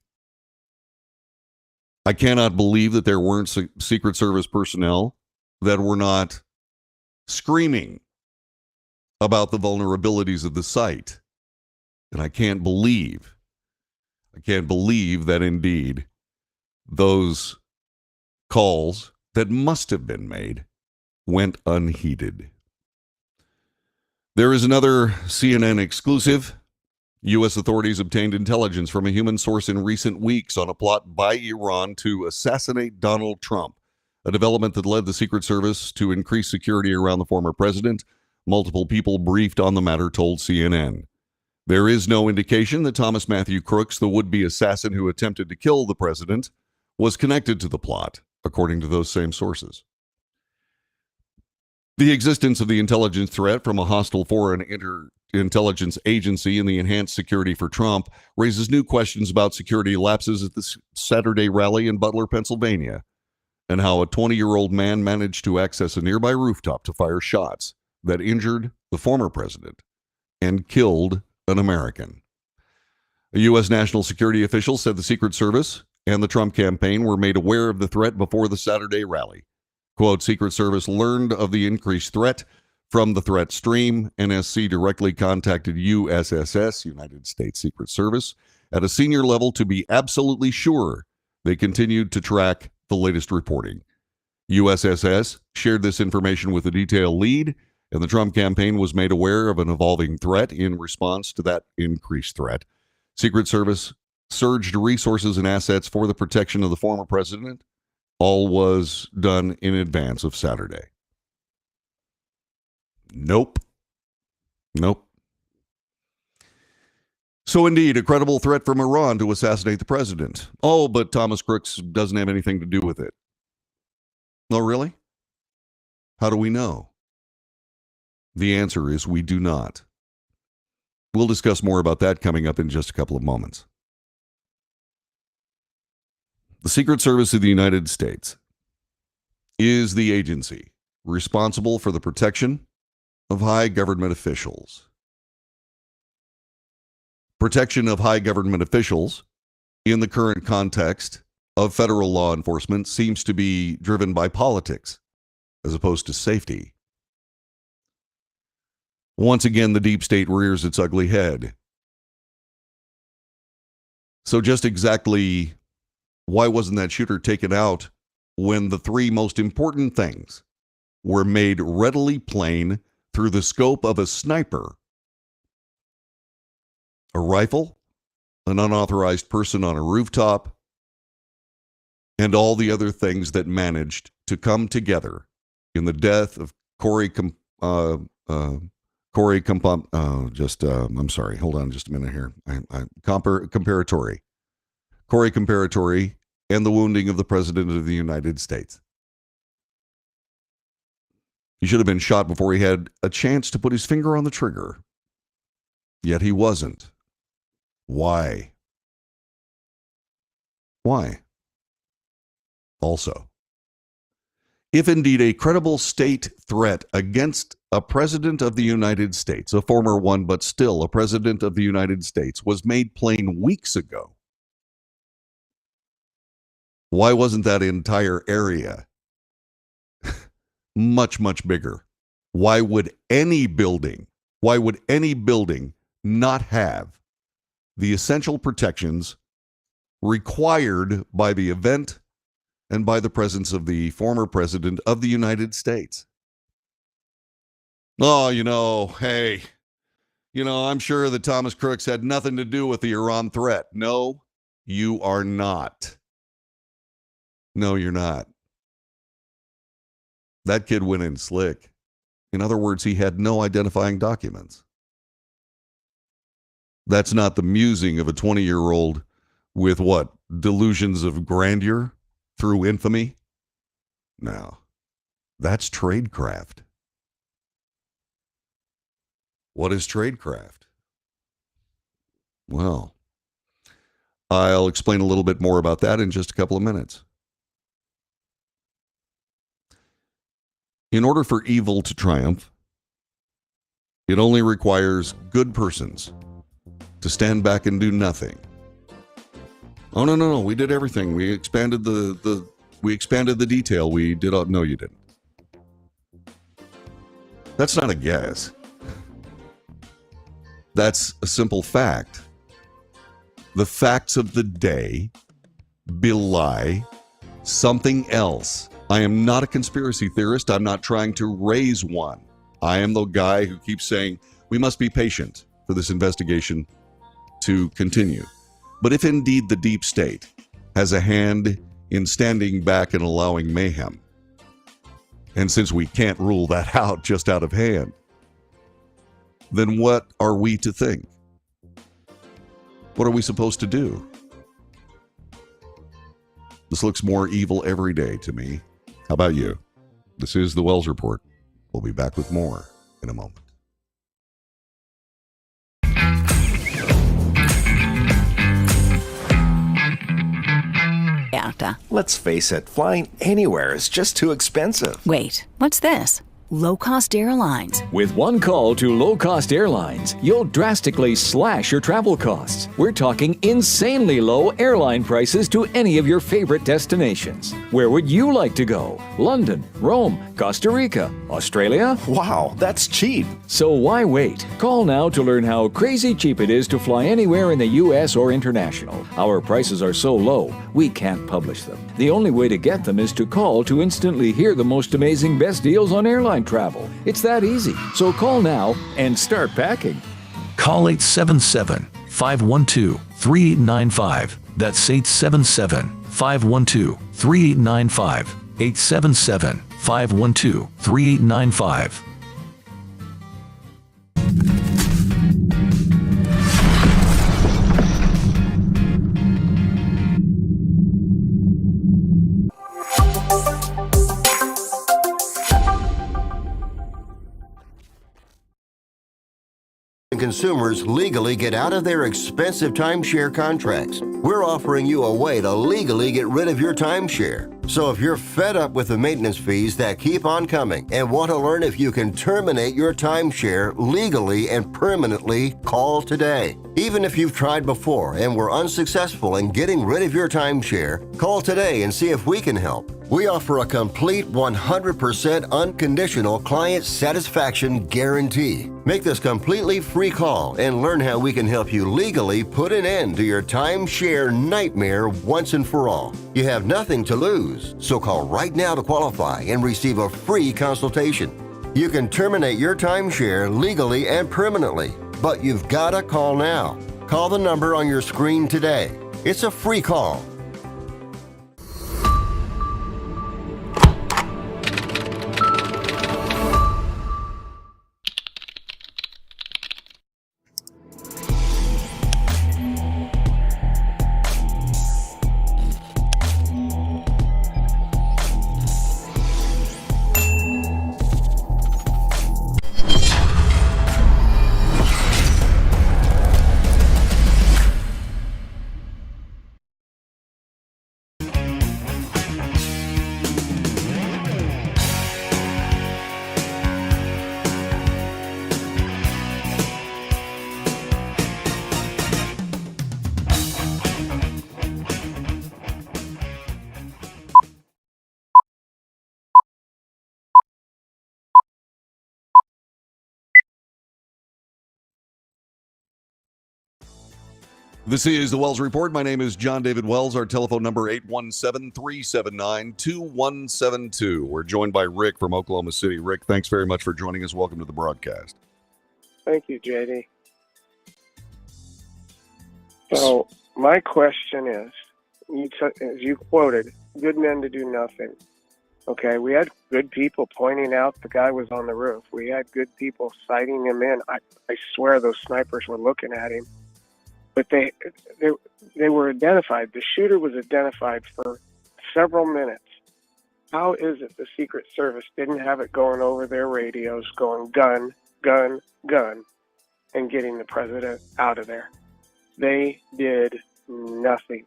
I cannot believe that there weren't Secret Service personnel that were not screaming about the vulnerabilities of the site. And I can't believe that indeed those calls that must have been made went unheeded. There is another CNN exclusive. U.S. authorities obtained intelligence from a human source in recent weeks on a plot by Iran to assassinate Donald Trump, a development that led the Secret Service to increase security around the former president. Multiple people briefed on the matter told CNN. There is no indication that Thomas Matthew Crooks, the would-be assassin who attempted to kill the president, was connected to the plot, according to those same sources. The existence of the intelligence threat from a hostile foreign intelligence agency and the enhanced security for Trump raises new questions about security lapses at the Saturday rally in Butler, Pennsylvania, and how a 20-year-old man managed to access a nearby rooftop to fire shots that injured the former president and killed an American. A U.S. national security official said the Secret Service and the Trump campaign were made aware of the threat before the Saturday rally. Quote, Secret Service learned of the increased threat from the threat stream. NSC directly contacted USSS, United States Secret Service, at a senior level to be absolutely sure they continued to track the latest reporting. USSS shared this information with a detail lead, and the Trump campaign was made aware of an evolving threat in response to that increased threat. Secret Service surged resources and assets for the protection of the former president. All was done in advance of Saturday. Nope. So indeed, a credible threat from Iran to assassinate the president. Oh, but Thomas Crooks doesn't have anything to do with it. Oh, really? How do we know? The answer is we do not. We'll discuss more about that coming up in just a couple of moments. The Secret Service of the United States is the agency responsible for the protection of high government officials. Protection of high government officials in the current context of federal law enforcement seems to be driven by politics as opposed to safety. Once again, the deep state rears its ugly head. So just exactly why wasn't that shooter taken out when the three most important things were made readily plain through the scope of a sniper? A rifle, an unauthorized person on a rooftop, and all the other things that managed to come together in the death of Corey Comparatori. Corey Comparatori, and the wounding of the President of the United States. He should have been shot before he had a chance to put his finger on the trigger. Yet he wasn't. Why? Also, if indeed a credible state threat against a president of the United States, a former one but still a president of the United States, was made plain weeks ago, why wasn't that entire area much, much bigger? Why would any building not have the essential protections required by the event and by the presence of the former president of the United States? Oh, I'm sure that Thomas Crooks had nothing to do with the Iran threat. No, you are not. No, you're not. That kid went in slick. In other words, he had no identifying documents. That's not the musing of a 20-year-old with what? Delusions of grandeur through infamy? No. That's tradecraft. What is tradecraft? Well, I'll explain a little bit more about that in just a couple of minutes. In order for evil to triumph, it only requires good persons to stand back and do nothing. Oh, no, we did everything. We expanded the detail. We did all, no, you didn't. That's not a guess. That's a simple fact. The facts of the day belie something else. I am not a conspiracy theorist. I'm not trying to raise one. I am the guy who keeps saying we must be patient for this investigation to continue. But if indeed the deep state has a hand in standing back and allowing mayhem, and since we can't rule that out just out of hand, then what are we to think? What are we supposed to do? This looks more evil every day to me. How about you? This is the Wells Report. We'll be back with more in a moment. Vallarta. Let's face it, flying anywhere is just too expensive. Wait, what's this? Low-cost airlines. With one call to low-cost airlines, you'll drastically slash your travel costs. We're talking insanely low airline prices to any of your favorite destinations. Where would you like to go? London, Rome, Costa Rica, Australia? Wow, that's cheap. So why wait? Call now to learn how crazy cheap it is to fly anywhere in the U.S. or international. Our prices are so low, we can't publish them. The only way to get them is to call to instantly hear the most amazing best deals on airline travel. It's that easy. So call now and start packing. Call 877-512-3895. That's 877-512-3895. 877-512-3895. Consumers legally get out of their expensive timeshare contracts. We're offering you a way to legally get rid of your timeshare. So if you're fed up with the maintenance fees that keep on coming and want to learn if you can terminate your timeshare legally and permanently, call today. Even if you've tried before and were unsuccessful in getting rid of your timeshare, call today and see if we can help. We offer a complete 100% unconditional client satisfaction guarantee. Make this completely free call and learn how we can help you legally put an end to your timeshare nightmare once and for all. You have nothing to lose, so call right now to qualify and receive a free consultation. You can terminate your timeshare legally and permanently, but you've got to call now. Call the number on your screen today. It's a free call. This is the Wells Report. My name is John David Wells. Our telephone number 817-379-2172. We're joined by Rick from Oklahoma City. Rick, thanks very much for joining us. Welcome to the broadcast. Thank you, JD. So my question is, as you quoted, good men to do nothing. Okay, we had good people pointing out the guy was on the roof. We had good people sighting him in. I swear those snipers were looking at him. But they were identified. The shooter was identified for several minutes. How is it the Secret Service didn't have it going over their radios, going gun, gun, gun, and getting the president out of there? They did nothing.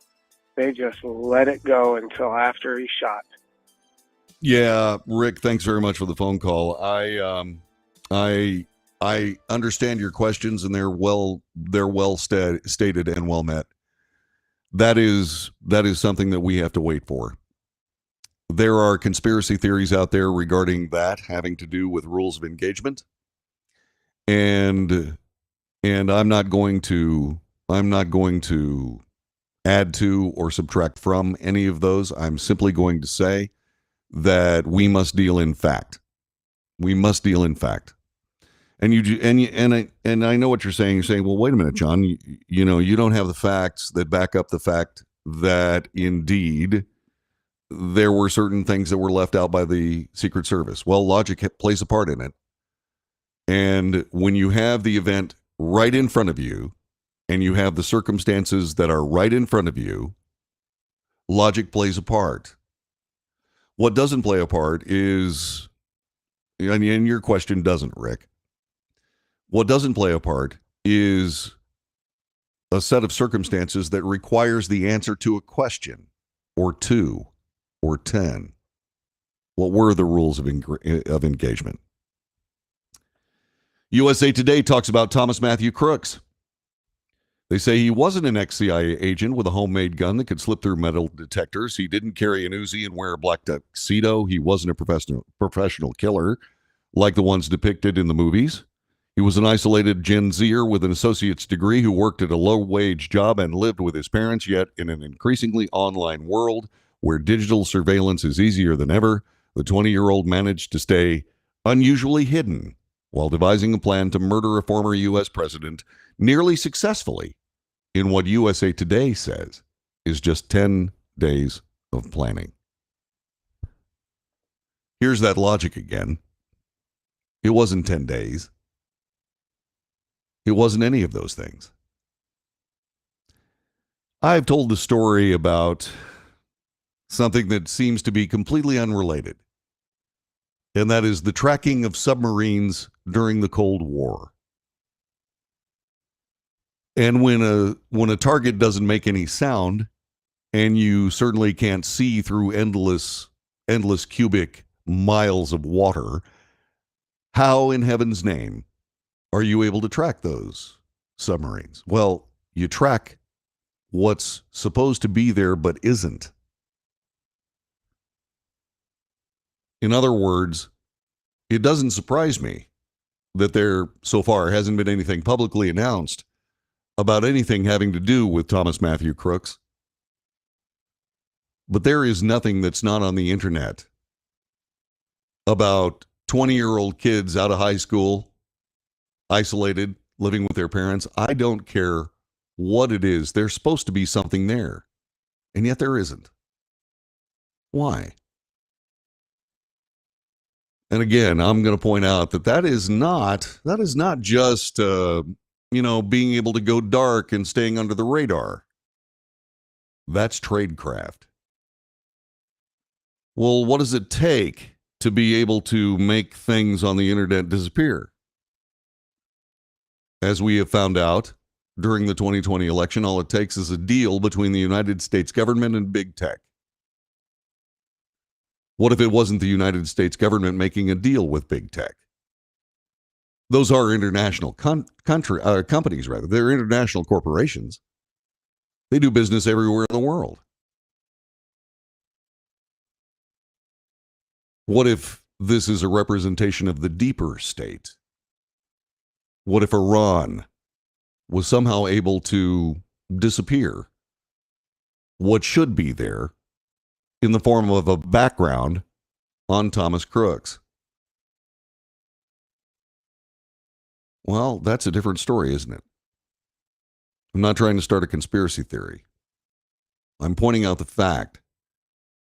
They just let it go until after he shot. Yeah, Rick, thanks very much for the phone call. I understand your questions, and they're well stated and well met. That is something that we have to wait for. There are conspiracy theories out there regarding that having to do with rules of engagement, and I'm not going to add to or subtract from any of those. I'm simply going to say that we must deal in fact. We must deal in fact. And I know what you're saying. You're saying, well, wait a minute, John. You know, you don't have the facts that back up the fact that indeed there were certain things that were left out by the Secret Service. Well, logic plays a part in it. And when you have the event right in front of you, and you have the circumstances that are right in front of you, logic plays a part. What doesn't play a part is, and your question doesn't, Rick. What doesn't play a part is a set of circumstances that requires the answer to a question or 2 or 10? What were the rules of engagement? USA Today talks about Thomas Matthew Crooks. They say he wasn't an ex-CIA agent with a homemade gun that could slip through metal detectors. He didn't carry an Uzi and wear a black tuxedo. He wasn't a professional killer like the ones depicted in the movies. He was an isolated Gen Zer with an associate's degree who worked at a low-wage job and lived with his parents, yet in an increasingly online world where digital surveillance is easier than ever, the 20-year-old managed to stay unusually hidden while devising a plan to murder a former U.S. president nearly successfully in what USA Today says is just 10 days of planning. Here's that logic again. It wasn't 10 days. It wasn't any of those things. I've told the story about something that seems to be completely unrelated, and that is the tracking of submarines during the Cold War. And when a target doesn't make any sound, and you certainly can't see through endless cubic miles of water, how in heaven's name are you able to track those submarines? Well, you track what's supposed to be there but isn't. In other words, it doesn't surprise me that there so far hasn't been anything publicly announced about anything having to do with Thomas Matthew Crooks. But there is nothing that's not on the internet about 20-year-old kids out of high school, isolated, living with their parents. I don't care what it is. There's supposed to be something there, and yet there isn't. Why? And again, I'm going to point out that is not just being able to go dark and staying under the radar. That's tradecraft. Well, what does it take to be able to make things on the internet disappear? As we have found out during the 2020 election, all it takes is a deal between the United States government and big tech. What if it wasn't the United States government making a deal with big tech? Those are international companies, rather. They're international corporations. They do business everywhere in the world. What if this is a representation of the deeper state? What if Iran was somehow able to disappear what should be there in the form of a background on Thomas Crooks? Well, that's a different story, isn't it? I'm not trying to start a conspiracy theory. I'm pointing out the fact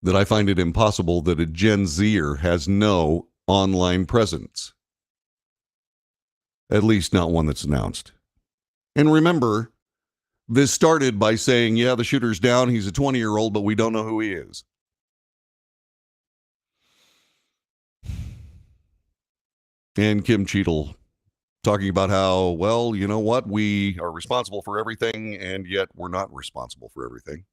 that I find it impossible that a Gen Zer has no online presence. At least not one that's announced. And remember, this started by saying, yeah, the shooter's down, he's a 20-year-old, but we don't know who he is. And Kim Cheadle talking about how, well, you know what, we are responsible for everything, and yet we're not responsible for everything.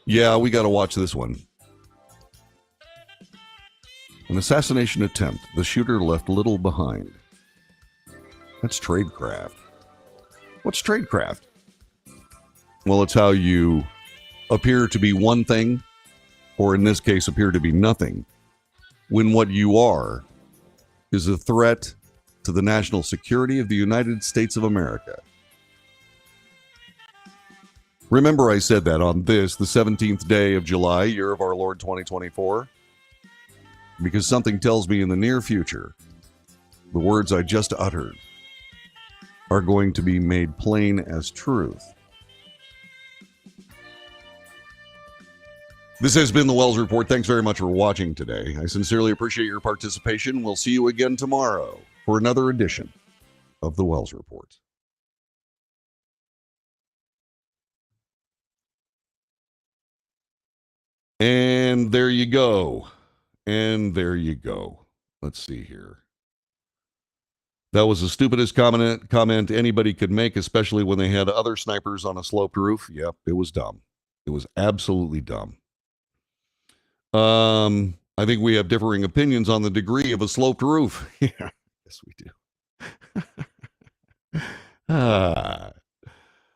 Yeah, we got to watch this one. An assassination attempt. The shooter left little behind. That's tradecraft. What's tradecraft? Well, it's how you appear to be one thing, or in this case, appear to be nothing, when what you are is a threat to the national security of the United States of America. Remember I said that on this, the 17th day of July, year of our Lord 2024? Because something tells me in the near future, the words I just uttered are going to be made plain as truth. This has been the Wells Report. Thanks very much for watching today. I sincerely appreciate your participation. We'll see you again tomorrow for another edition of the Wells Report. And there you go. And there you go. Let's see here. That was the stupidest comment anybody could make, especially when they had other snipers on a sloped roof. Yep, it was dumb. It was absolutely dumb. I think we have differing opinions on the degree of a sloped roof. Yeah, yes, we do.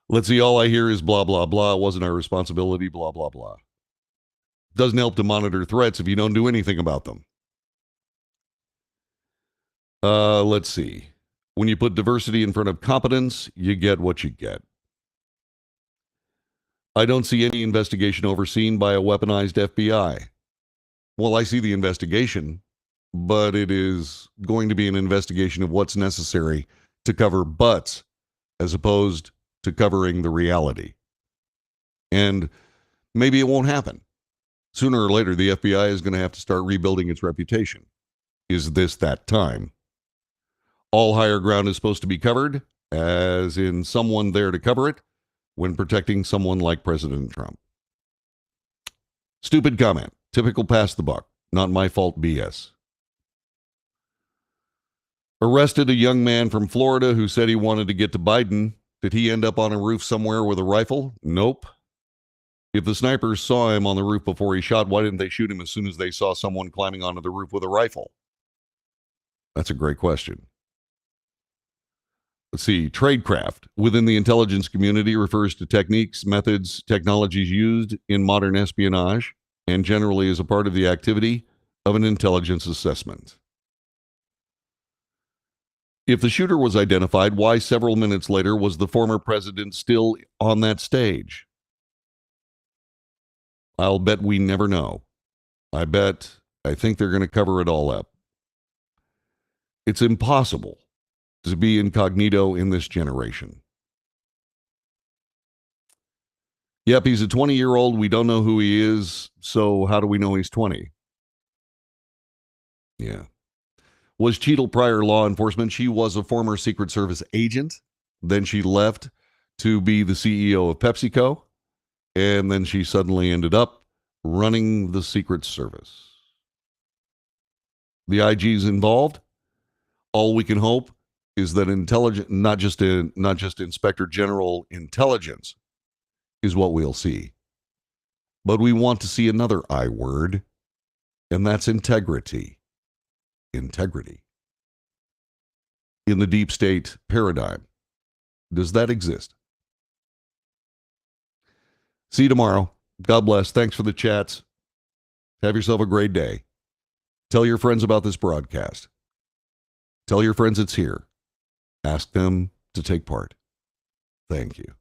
Let's see, all I hear is blah, blah, blah. It wasn't our responsibility, blah, blah, blah. Doesn't help to monitor threats if you don't do anything about them. Let's see. When you put diversity in front of competence, you get what you get. I don't see any investigation overseen by a weaponized FBI. Well, I see the investigation, but it is going to be an investigation of what's necessary to cover butts as opposed to covering the reality. And maybe it won't happen. Sooner or later, the FBI is going to have to start rebuilding its reputation. Is this that time? All higher ground is supposed to be covered, as in someone there to cover it, when protecting someone like President Trump. Stupid comment. Typical pass the buck. Not my fault BS. Arrested a young man from Florida who said he wanted to get to Biden. Did he end up on a roof somewhere with a rifle? Nope. If the snipers saw him on the roof before he shot, why didn't they shoot him as soon as they saw someone climbing onto the roof with a rifle? That's a great question. Let's see. Tradecraft within the intelligence community refers to techniques, methods, technologies used in modern espionage, and generally is a part of the activity of an intelligence assessment. If the shooter was identified, why several minutes later was the former president still on that stage? I'll bet we never know. I think they're going to cover it all up. It's impossible to be incognito in this generation. Yep, he's a 20-year-old. We don't know who he is, so how do we know he's 20? Yeah. Was Cheadle prior law enforcement? She was a former Secret Service agent. Then she left to be the CEO of PepsiCo. And then she suddenly ended up running the Secret Service. The IG's involved. All we can hope is that not just Inspector General Intelligence is what we'll see. But we want to see another I word, and that's integrity. Integrity. In the deep state paradigm, does that exist? See you tomorrow. God bless. Thanks for the chats. Have yourself a great day. Tell your friends about this broadcast. Tell your friends it's here. Ask them to take part. Thank you.